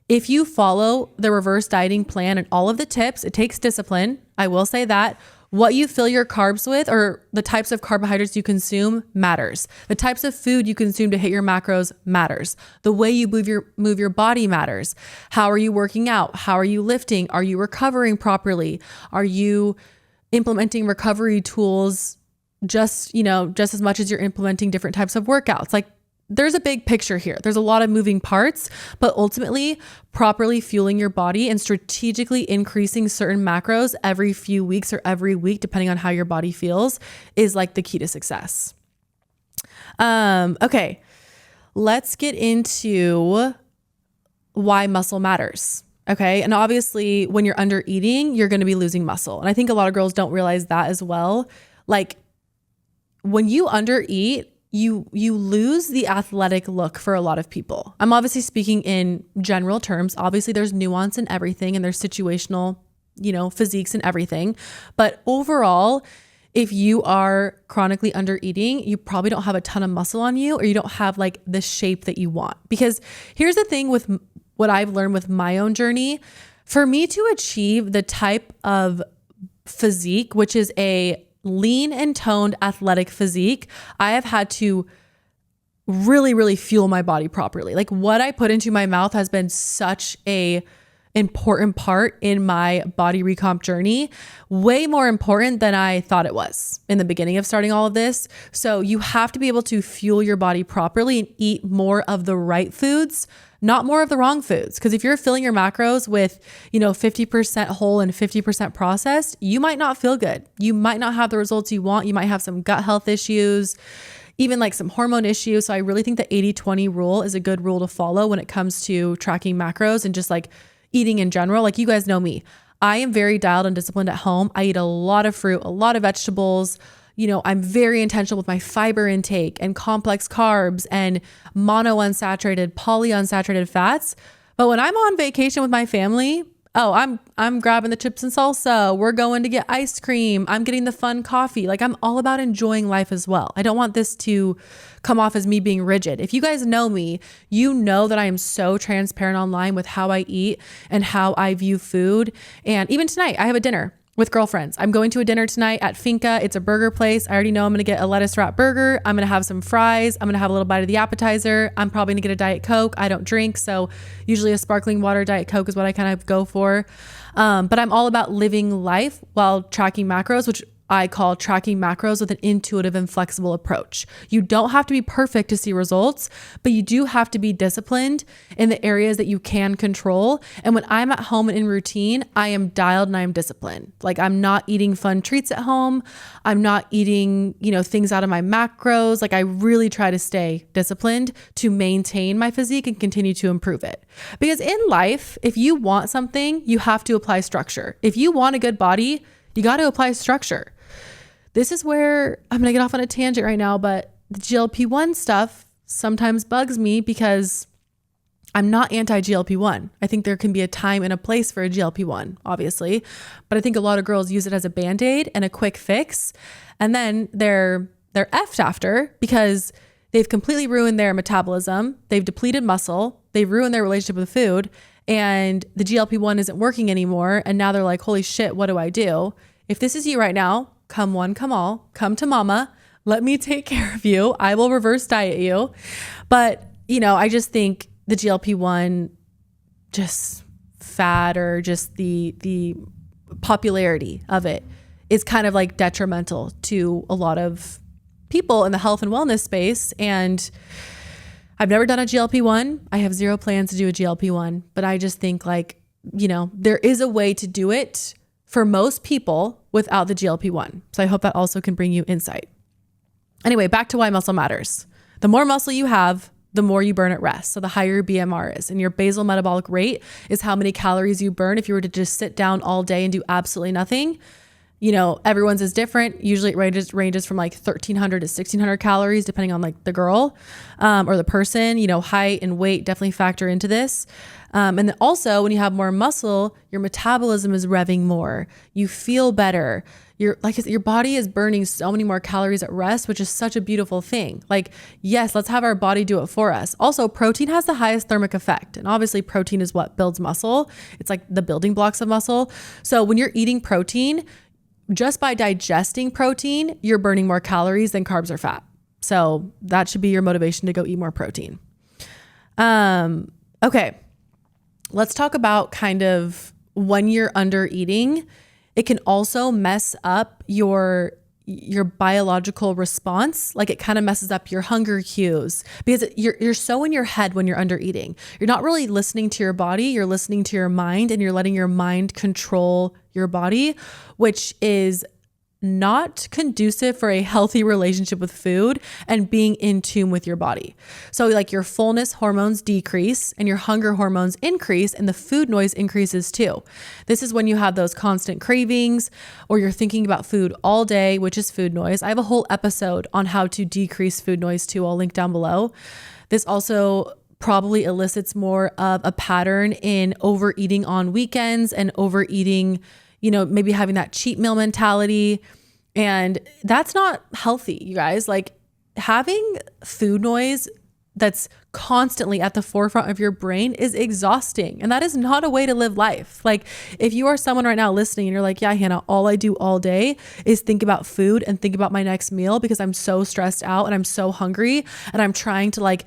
if you follow the reverse dieting plan and all of the tips, it takes discipline. I will say that. What you fill your carbs with, or the types of carbohydrates you consume, matters. The types of food you consume to hit your macros matters. The way you move your body matters. How are you working out? How are you lifting? Are you recovering properly? Are you implementing recovery tools just as much as you're implementing different types of workouts? Like, there's a big picture here. There's a lot of moving parts, but ultimately properly fueling your body and strategically increasing certain macros every few weeks or every week, depending on how your body feels, is like the key to success. Okay, let's get into why muscle matters. Okay. And obviously when you're under eating, you're going to be losing muscle. And I think a lot of girls don't realize that as well. Like when you under eat, you lose the athletic look for a lot of people. I'm obviously speaking in general terms. Obviously there's nuance in everything and there's situational, physiques and everything. But overall, if you are chronically under eating, you probably don't have a ton of muscle on you, or you don't have like the shape that you want. Because here's the thing with what I've learned with my own journey, for me to achieve the type of physique, which is a lean and toned athletic physique, I have had to really, really fuel my body properly. Like what I put into my mouth has been such a important part in my body recomp journey, way more important than I thought it was in the beginning of starting all of this. So you have to be able to fuel your body properly and eat more of the right foods, not more of the wrong foods. Because if you're filling your macros with, 50% whole and 50% processed, you might not feel good. You might not have the results you want. You might have some gut health issues, even like some hormone issues. So I really think the 80-20 rule is a good rule to follow when it comes to tracking macros and just like eating in general. Like you guys know me, I am very dialed and disciplined at home. I eat a lot of fruit, a lot of vegetables. I'm very intentional with my fiber intake and complex carbs and monounsaturated, polyunsaturated fats. But when I'm on vacation with my family, I'm grabbing the chips and salsa. We're going to get ice cream. I'm getting the fun coffee. Like I'm all about enjoying life as well. I don't want this to come off as me being rigid. If you guys know me, you know that I am so transparent online with how I eat and how I view food. And even tonight, I have a dinner with girlfriends. I'm going to a dinner tonight at Finca. It's a burger place. I already know I'm going to get a lettuce wrap burger. I'm going to have some fries. I'm going to have a little bite of the appetizer. I'm probably going to get a Diet Coke. I don't drink, so usually a sparkling water Diet Coke is what I kind of go for. But I'm all about living life while tracking macros, which I call tracking macros with an intuitive and flexible approach. You don't have to be perfect to see results, but you do have to be disciplined in the areas that you can control. And when I'm at home and in routine, I am dialed and I am disciplined. Like I'm not eating fun treats at home. I'm not eating, things out of my macros. Like I really try to stay disciplined to maintain my physique and continue to improve it. Because in life, if you want something, you have to apply structure. If you want a good body, you got to apply structure. This is where I'm going to get off on a tangent right now, but the GLP-1 stuff sometimes bugs me because I'm not anti-GLP-1. I think there can be a time and a place for a GLP-1, obviously, but I think a lot of girls use it as a Band-Aid and a quick fix. And then they're effed after because they've completely ruined their metabolism. They've depleted muscle. They've ruined their relationship with food, and the GLP-1 isn't working anymore. And now they're like, holy shit, what do I do? If this is you right now, come one, come all, come to mama. Let me take care of you. I will reverse diet you. But, I just think the GLP-1 just fad or just the popularity of it is kind of like detrimental to a lot of people in the health and wellness space. And I've never done a GLP-1. I have zero plans to do a GLP-1, but I just think there is a way to do it for most people without the GLP-1. So I hope that also can bring you insight. Anyway, back to why muscle matters. The more muscle you have, the more you burn at rest. So the higher your BMR is, and your basal metabolic rate is how many calories you burn if you were to just sit down all day and do absolutely nothing. Everyone's is different. Usually it ranges from like 1,300 to 1,600 calories, depending on like the girl or the person. Height and weight definitely factor into this. And then also when you have more muscle, your metabolism is revving more. You feel better. Your body is burning so many more calories at rest, which is such a beautiful thing. Like, yes, let's have our body do it for us. Also, protein has the highest thermic effect. And obviously protein is what builds muscle. It's like the building blocks of muscle. So when you're eating protein, just by digesting protein, you're burning more calories than carbs or fat. So that should be your motivation to go eat more protein. Okay. Let's talk about kind of when you're under eating. It can also mess up your biological response. Like it kind of messes up your hunger cues because you're so in your head when you're under eating. You're not really listening to your body. You're listening to your mind, and you're letting your mind control your body, which is not conducive for a healthy relationship with food and being in tune with your body. So like your fullness hormones decrease and your hunger hormones increase, and the food noise increases too. This is when you have those constant cravings or you're thinking about food all day, which is food noise. I have a whole episode on how to decrease food noise too. I'll link down below. This also probably elicits more of a pattern in overeating on weekends and overeating, maybe having that cheat meal mentality. And that's not healthy, you guys. Like having food noise that's constantly at the forefront of your brain is exhausting. And that is not a way to live life. Like if you are someone right now listening and you're like, yeah, Hannah, all I do all day is think about food and think about my next meal because I'm so stressed out and I'm so hungry and I'm trying to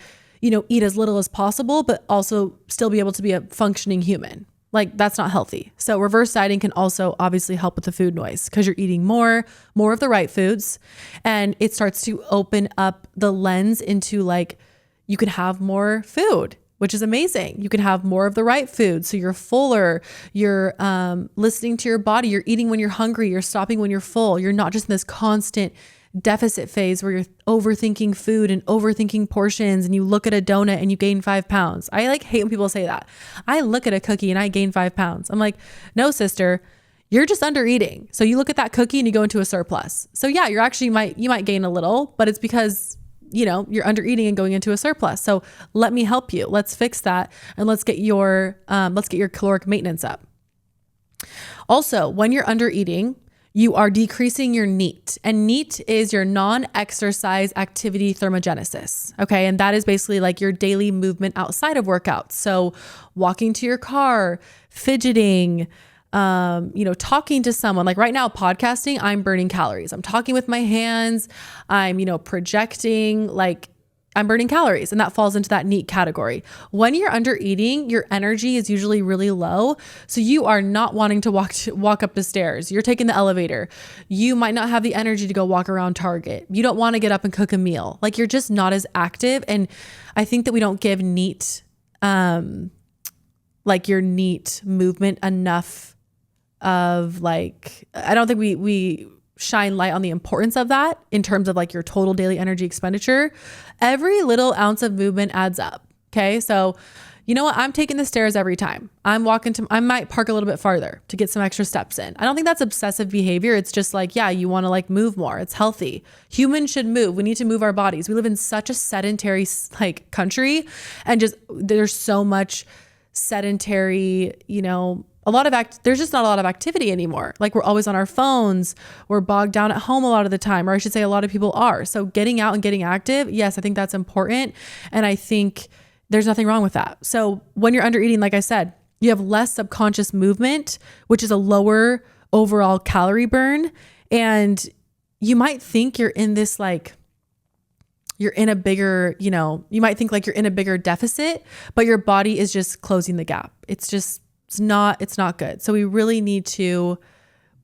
eat as little as possible, but also still be able to be a functioning human. Like that's not healthy. So reverse dieting can also obviously help with the food noise because you're eating more of the right foods, and it starts to open up the lens into like, you can have more food, which is amazing. You can have more of the right food. So you're fuller, you're listening to your body, you're eating when you're hungry, you're stopping when you're full. You're not just in this constant deficit phase where you're overthinking food and overthinking portions and you look at a donut and you gain 5 pounds. I hate when people say that. I look at a cookie and I gain 5 pounds. I'm like, no, sister, you're just under eating. So you look at that cookie and you go into a surplus. So yeah, you might gain a little, but it's because you're under eating and going into a surplus. So let me help you. Let's fix that. And let's get your caloric maintenance up. Also, when you're under eating, you are decreasing your NEAT, and NEAT is your non-exercise activity thermogenesis. Okay. And that is basically like your daily movement outside of workouts. So walking to your car, fidgeting, talking to someone. Like right now, podcasting, I'm burning calories. I'm talking with my hands. I'm, projecting. Like I'm burning calories, and that falls into that neat category. When you're under eating, your energy is usually really low. So you are not wanting to walk up the stairs. You're taking the elevator. You might not have the energy to go walk around Target. You don't want to get up and cook a meal. Like you're just not as active. And I think that we don't give neat, like your neat movement enough of like, I don't think we shine light on the importance of that in terms of like your total daily energy expenditure. Every little ounce of movement adds up. Okay. So you know what? I'm taking the stairs every time. I might park a little bit farther to get some extra steps in. I don't think that's obsessive behavior. It's just like, yeah, you want to like move more. It's healthy. Humans should move. We need to move our bodies. We live in such a sedentary like country, and just there's so much sedentary, there's just not a lot of activity anymore. Like we're always on our phones. We're bogged down at home a lot of the time, or I should say a lot of people are. So getting out and getting active, yes, I think that's important. And I think there's nothing wrong with that. So when you're under eating, like I said, you have less subconscious movement, which is a lower overall calorie burn. And you might think you're in this like, you're in a bigger, you might think like you're in a bigger deficit, but your body is just closing the gap. It's not good. So we really need to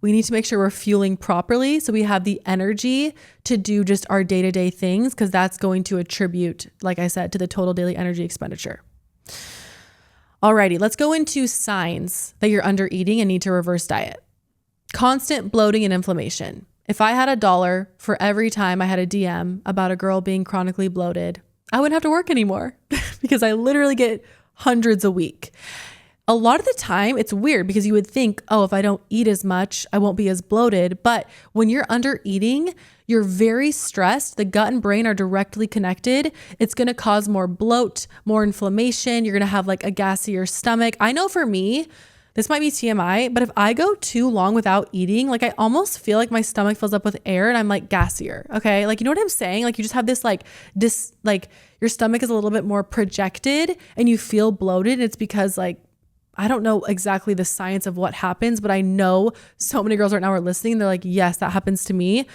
make sure we're fueling properly, so we have the energy to do just our day-to-day things, because that's going to attribute, like I said, to the total daily energy expenditure. Alrighty, let's go into signs that you're under eating and need to reverse diet. Constant bloating and inflammation. If I had $1 for every time I had a DM about a girl being chronically bloated, I wouldn't have to work anymore because I literally get hundreds a week. A lot of the time it's weird because you would think, oh, if I don't eat as much, I won't be as bloated. But when you're under eating, you're very stressed. The gut and brain are directly connected. It's going to cause more bloat, more inflammation. You're going to have like a gassier stomach. I know for me, this might be TMI, but if I go too long without eating, like I almost feel like my stomach fills up with air and I'm like gassier. Okay. Like, you know what I'm saying? Like you just have this like your stomach is a little bit more projected and you feel bloated. And it's because like, I don't know exactly the science of what happens, but I know so many girls right now are listening. They're like, yes, that happens to me.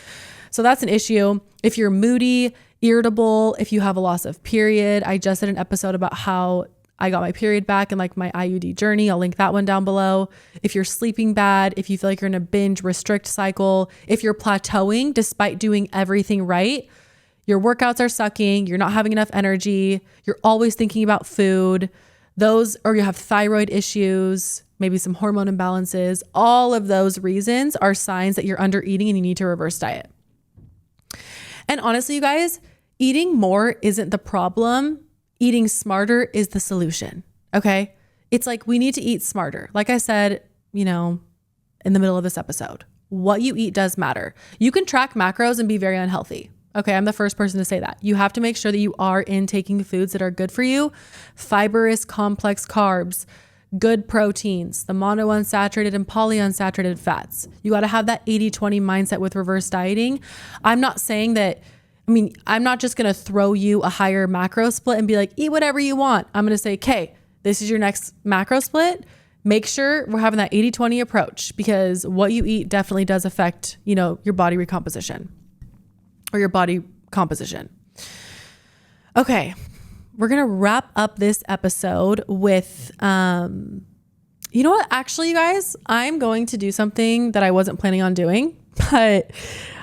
So that's an issue. If you're moody, irritable, if you have a loss of period, I just did an episode about how I got my period back and like my IUD journey. I'll link that one down below. If you're sleeping bad, if you feel like you're in a binge restrict cycle, if you're plateauing despite doing everything right, your workouts are sucking, you're not having enough energy, you're always thinking about food, or you have thyroid issues, maybe some hormone imbalances, all of those reasons are signs that you're under eating and you need to reverse diet. And honestly, you guys, eating more isn't the problem. Eating smarter is the solution. Okay. It's like, we need to eat smarter. Like I said, in the middle of this episode, what you eat does matter. You can track macros and be very unhealthy. Okay, I'm the first person to say that. You have to make sure that you are intaking foods that are good for you, fibrous, complex carbs, good proteins, the monounsaturated and polyunsaturated fats. You got to have that 80-20 mindset with reverse dieting. I'm not saying that, I'm not just going to throw you a higher macro split and be like, eat whatever you want. I'm going to say, okay, this is your next macro split. Make sure we're having that 80-20 approach, because what you eat definitely does affect, your body recomposition. Or your body composition. Okay, we're gonna wrap up this episode with, you know what? Actually, you guys, I'm going to do something that I wasn't planning on doing, but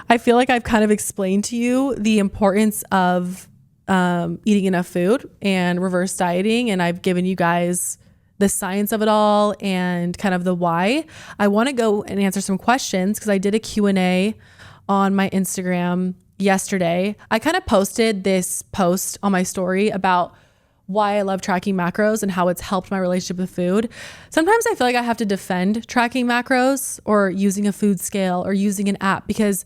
I feel like I've kind of explained to you the importance of eating enough food and reverse dieting, and I've given you guys the science of it all and kind of the why. I want to go and answer some questions because I did a Q&A on my Instagram yesterday. I kind of posted this post on my story about why I love tracking macros and how it's helped my relationship with food. Sometimes I feel like I have to defend tracking macros or using a food scale or using an app, because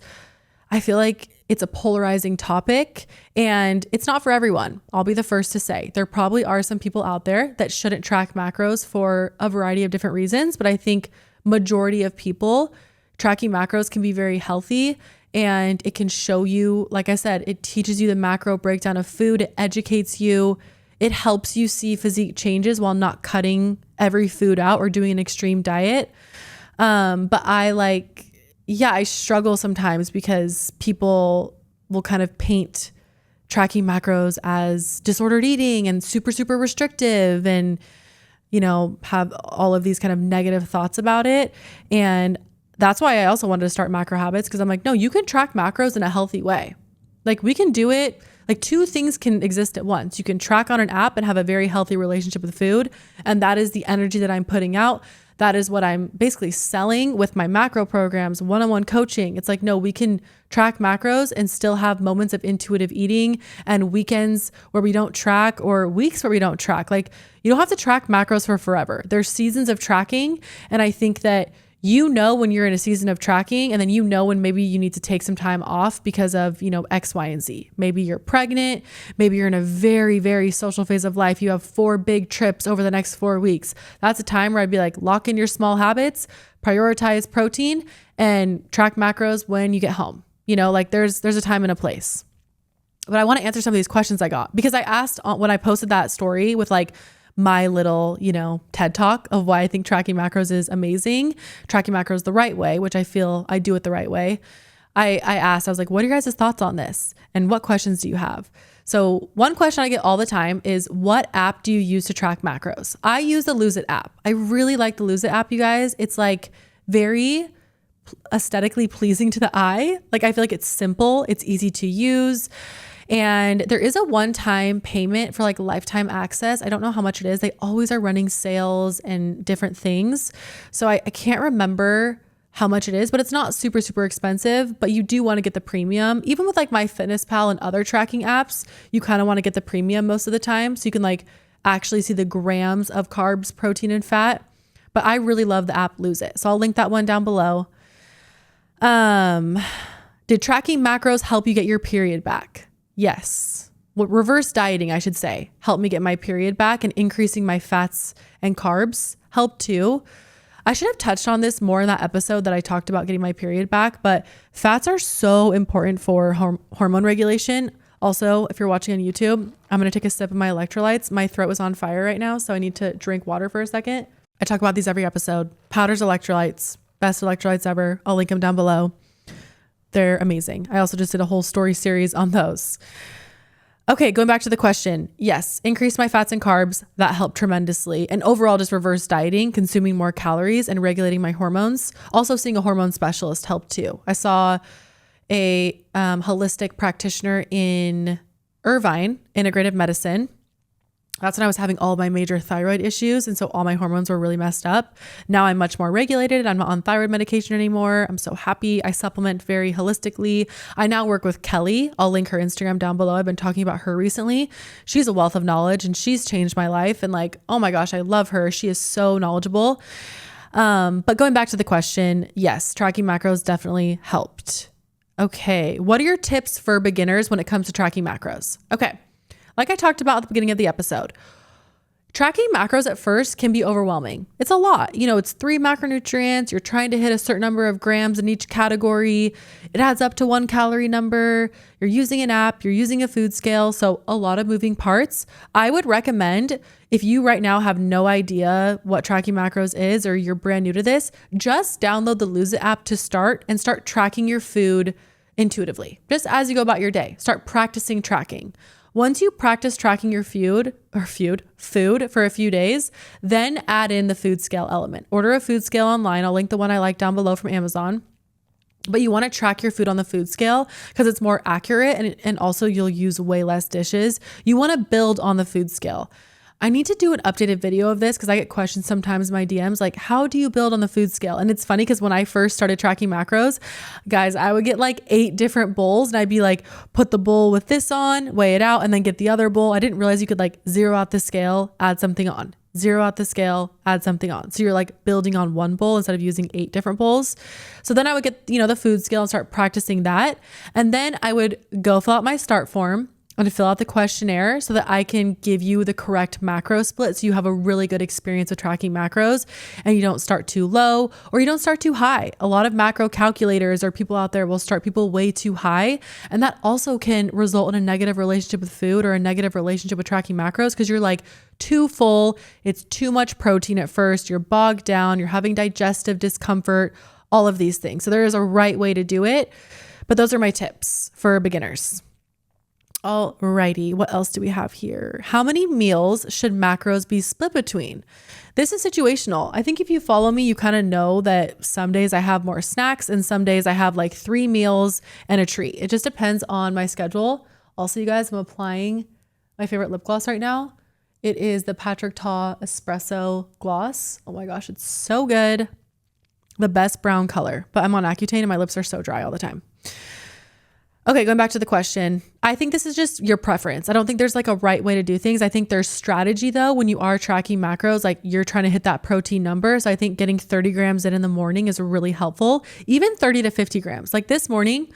I feel like it's a polarizing topic and it's not for everyone. I'll be the first to say there probably are some people out there that shouldn't track macros for a variety of different reasons, but I think majority of people tracking macros can be very healthy. And it can show you, like I said, it teaches you the macro breakdown of food. It educates you. It helps you see physique changes while not cutting every food out or doing an extreme diet. But I struggle sometimes because people will kind of paint tracking macros as disordered eating and super, super restrictive and, you know, have all of these kind of negative thoughts about it. And that's why I also wanted to start MacroHabits, because I'm like, no, you can track macros in a healthy way. Like we can do it. Like two things can exist at once. You can track on an app and have a very healthy relationship with food. And that is the energy that I'm putting out. That is what I'm basically selling with my macro programs, one-on-one coaching. It's like, no, we can track macros and still have moments of intuitive eating and weekends where we don't track or weeks where we don't track. Like you don't have to track macros for forever. There's seasons of tracking. And I think that you know when you're in a season of tracking, and then you know when maybe you need to take some time off because of, you know, X, Y, and Z. Maybe you're pregnant. Maybe you're in a very, very social phase of life. You have 4 big trips over the next 4 weeks. That's a time where I'd be like, lock in your small habits, prioritize protein, and track macros when you get home. You know, like there's a time and a place. But I want to answer some of these questions I got, because I asked when I posted that story with like my little, you know, TED talk of why I think tracking macros is amazing, tracking macros the right way, which I feel I do it the right way. I asked, I was like, what are your guys' thoughts on this? And what questions do you have? So one question I get all the time is, what app do you use to track macros? I use the Lose It app. I really like the Lose It app, you guys. It's like very aesthetically pleasing to the eye. Like I feel like it's simple, it's easy to use. And there is a one-time payment for like lifetime access. I don't know how much it is. They always are running sales and different things. So I can't remember how much it is, but it's not super, super expensive, but you do want to get the premium. Even with like MyFitnessPal and other tracking apps, you kind of want to get the premium most of the time. So you can like actually see the grams of carbs, protein, and fat. But I really love the app Lose It. So I'll link that one down below. Did tracking macros help you get your period back? Yes. Reverse dieting, I should say, helped me get my period back, and increasing my fats and carbs helped too. I should have touched on this more in that episode that I talked about getting my period back, but fats are so important for hormone regulation. Also, if you're watching on YouTube, I'm going to take a sip of my electrolytes. My throat is on fire right now, so I need to drink water for a second. I talk about these every episode. Powders, electrolytes, best electrolytes ever. I'll link them down below. They're amazing. I also just did a whole story series on those. Okay, going back to the question. Yes, increased my fats and carbs. That helped tremendously. And overall, just reverse dieting, consuming more calories and regulating my hormones. Also seeing a hormone specialist helped too. I saw a holistic practitioner in Irvine, integrative medicine. That's when I was having all of my major thyroid issues. And so all my hormones were really messed up. Now I'm much more regulated. I'm not on thyroid medication anymore. I'm so happy. I supplement very holistically. I now work with Kelly. I'll link her Instagram down below. I've been talking about her recently. She's a wealth of knowledge and she's changed my life. And like, oh my gosh, I love her. She is so knowledgeable. But going back to the question, yes, tracking macros definitely helped. Okay. What are your tips for beginners when it comes to tracking macros? Okay. Like I talked about at the beginning of the episode, tracking macros at first can be overwhelming. It's a lot. You know, it's 3 macronutrients. You're trying to hit a certain number of grams in each category. It adds up to 1 calorie number. You're using an app. You're using a food scale. So a lot of moving parts. I would recommend, if you right now have no idea what tracking macros is, or you're brand new to this, just download the Lose It app to start and start tracking your food intuitively. Just as you go about your day, start practicing tracking. Once you practice tracking your food for a few days, then add in the food scale element. Order a food scale online. I'll link the one I like down below from Amazon. But you want to track your food on the food scale because it's more accurate, and also you'll use way less dishes. You want to build on the food scale. I need to do an updated video of this because I get questions sometimes in my DMs like, how do you build on the food scale? And it's funny because when I first started tracking macros, guys, I would get like 8 different bowls and I'd be like, put the bowl with this on, weigh it out, and then get the other bowl. I didn't realize you could like zero out the scale, add something on, zero out the scale, add something on. So you're like building on one bowl instead of using 8 different bowls. So then I would get, the food scale and start practicing that. And then I would go fill out my start form and to fill out the questionnaire so that I can give you the correct macro split so you have a really good experience with tracking macros and you don't start too low or you don't start too high. A lot of macro calculators or people out there will start people way too high, and that also can result in a negative relationship with food or a negative relationship with tracking macros because you're like too full, it's too much protein at first, you're bogged down, you're having digestive discomfort, all of these things. So there is a right way to do it, but those are my tips for beginners. Alrighty, what else do we have here? How many meals should macros be split between? This is situational. I think if you follow me, you kind of know that some days I have more snacks and some days I have like 3 meals and a treat. It just depends on my schedule. Also, you guys, I'm applying my favorite lip gloss right now. It is the Patrick Ta Espresso Gloss. Oh my gosh, it's so good. The best brown color, but I'm on Accutane and my lips are so dry all the time. Okay, going back to the question. I think this is just your preference. I don't think there's like a right way to do things. I think there's strategy though. When you are tracking macros, like you're trying to hit that protein number. So I think getting 30 grams in the morning is really helpful. Even 30 to 50 grams. Like this morning,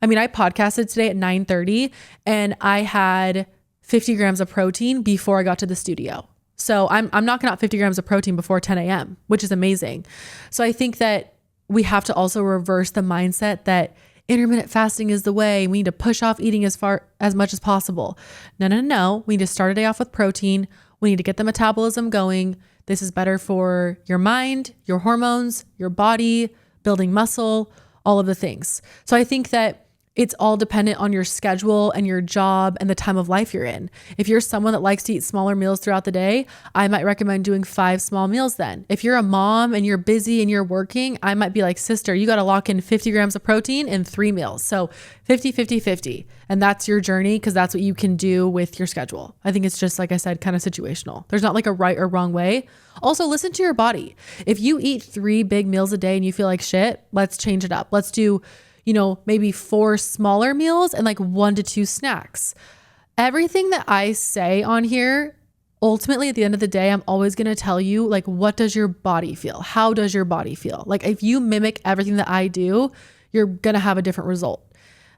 I podcasted today at 9:30 and I had 50 grams of protein before I got to the studio. So I'm knocking out 50 grams of protein before 10 a.m., which is amazing. So I think that we have to also reverse the mindset that intermittent fasting is the way. We need to push off eating as much as possible. No. We need to start a day off with protein. We need to get the metabolism going. This is better for your mind, your hormones, your body, building muscle, all of the things. So I think that it's all dependent on your schedule and your job and the time of life you're in. If you're someone that likes to eat smaller meals throughout the day, I might recommend doing 5 small meals then. If you're a mom and you're busy and you're working, I might be like, sister, you got to lock in 50 grams of protein in 3 meals. So 50, 50, 50. And that's your journey because that's what you can do with your schedule. I think it's just, like I said, kind of situational. There's not like a right or wrong way. Also, listen to your body. If you eat 3 big meals a day and you feel like shit, let's change it up. Let's do maybe 4 smaller meals and like 1 to 2 snacks. Everything that I say on here, ultimately at the end of the day, I'm always going to tell you, like, what does your body feel? How does your body feel? Like if you mimic everything that I do, you're going to have a different result.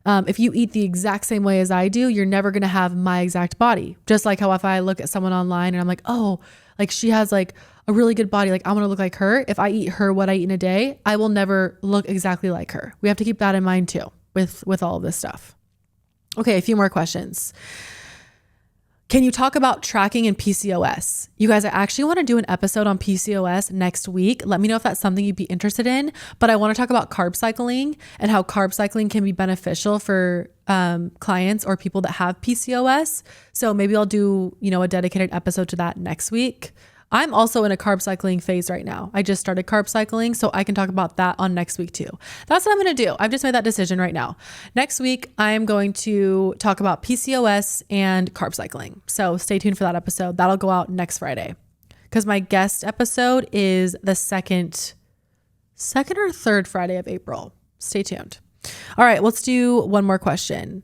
If you eat the exact same way as I do, you're never going to have my exact body. Just like how if I look at someone online and I'm like, oh, like she has like a really good body, like I want to look like her. If I eat what I eat in a day, I will never look exactly like her. We have to keep that in mind too with all of this stuff. Okay, a few more questions. Can you talk about tracking and PCOS? You guys, I actually want to do an episode on PCOS next week. Let me know if that's something you'd be interested in. But I want to talk about carb cycling and how carb cycling can be beneficial for clients or people that have PCOS. So maybe I'll do, a dedicated episode to that next week. I'm also in a carb cycling phase right now. I just started carb cycling, so I can talk about that on next week too. That's what I'm going to do. I've just made that decision right now. Next week, I am going to talk about PCOS and carb cycling. So stay tuned for that episode. That'll go out next Friday because my guest episode is the second or third Friday of April. Stay tuned. All right, let's do one more question.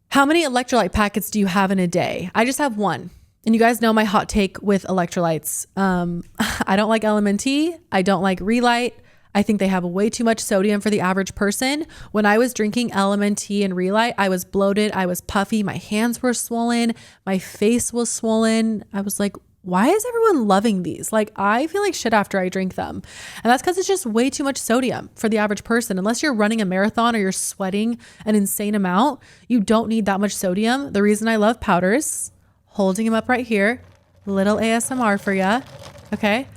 How many electrolyte packets do you have in a day? I just have 1. And you guys know my hot take with electrolytes. I don't like LMNT. I don't like Relight. I think they have way too much sodium for the average person. When I was drinking LMNT and Relight, I was bloated. I was puffy. My hands were swollen. My face was swollen. I was like, why is everyone loving these? Like, I feel like shit after I drink them. And that's because it's just way too much sodium for the average person. Unless you're running a marathon or you're sweating an insane amount, you don't need that much sodium. The reason I love powders, holding them up right here, little ASMR for ya, okay,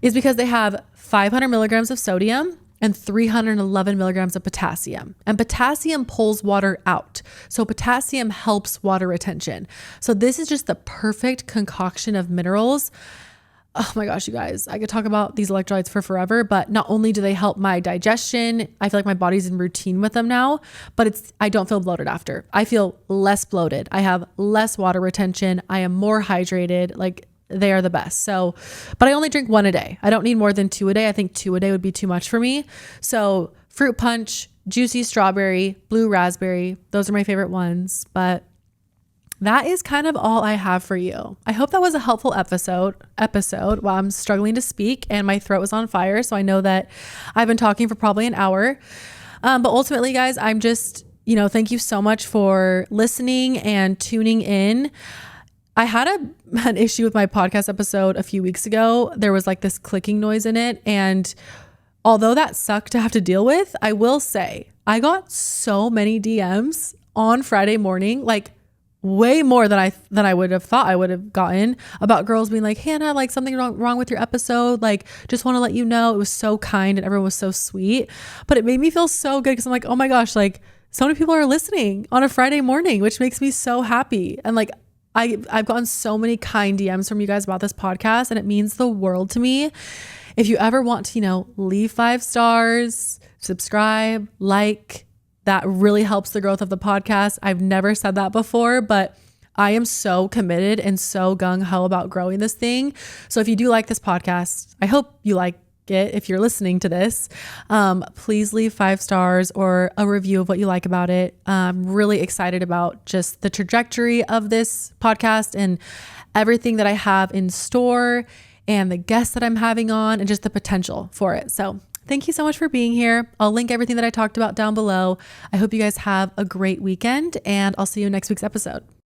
is because they have 500 milligrams of sodium and 311 milligrams of potassium. And potassium pulls water out. So potassium helps water retention. So this is just the perfect concoction of minerals. Oh my gosh, you guys, I could talk about these electrolytes for forever, but not only do they help my digestion, I feel like my body's in routine with them now, but I don't feel bloated after. I feel less bloated. I have less water retention. I am more hydrated. Like they are the best. So, but I only drink 1 a day. I don't need more than 2 a day. I think 2 a day would be too much for me. So fruit punch, juicy strawberry, blue raspberry, those are my favorite ones, but that is kind of all I have for you. I hope that was a helpful episode while I'm struggling to speak and my throat was on fire. So I know that I've been talking for probably an hour. But ultimately, guys, I'm just, thank you so much for listening and tuning in. I had an issue with my podcast episode a few weeks ago. There was like this clicking noise in it. And although that sucked to have to deal with, I will say I got so many DMs on Friday morning, like way more than I would have thought I would have gotten, about girls being like, Hannah, like something wrong with your episode. Like, just want to let you know. It was so kind and everyone was so sweet, but it made me feel so good because I'm like, oh my gosh, like so many people are listening on a Friday morning, which makes me so happy. And like, I've gotten so many kind DMs from you guys about this podcast, and it means the world to me. If you ever want to, leave 5 stars, subscribe, like, that really helps the growth of the podcast. I've never said that before, but I am so committed and so gung-ho about growing this thing. So if you do like this podcast, I hope you like it. If you're listening to this, please leave 5 stars or a review of what you like about it. I'm really excited about just the trajectory of this podcast and everything that I have in store and the guests that I'm having on and just the potential for it. So thank you so much for being here. I'll link everything that I talked about down below. I hope you guys have a great weekend, and I'll see you in next week's episode.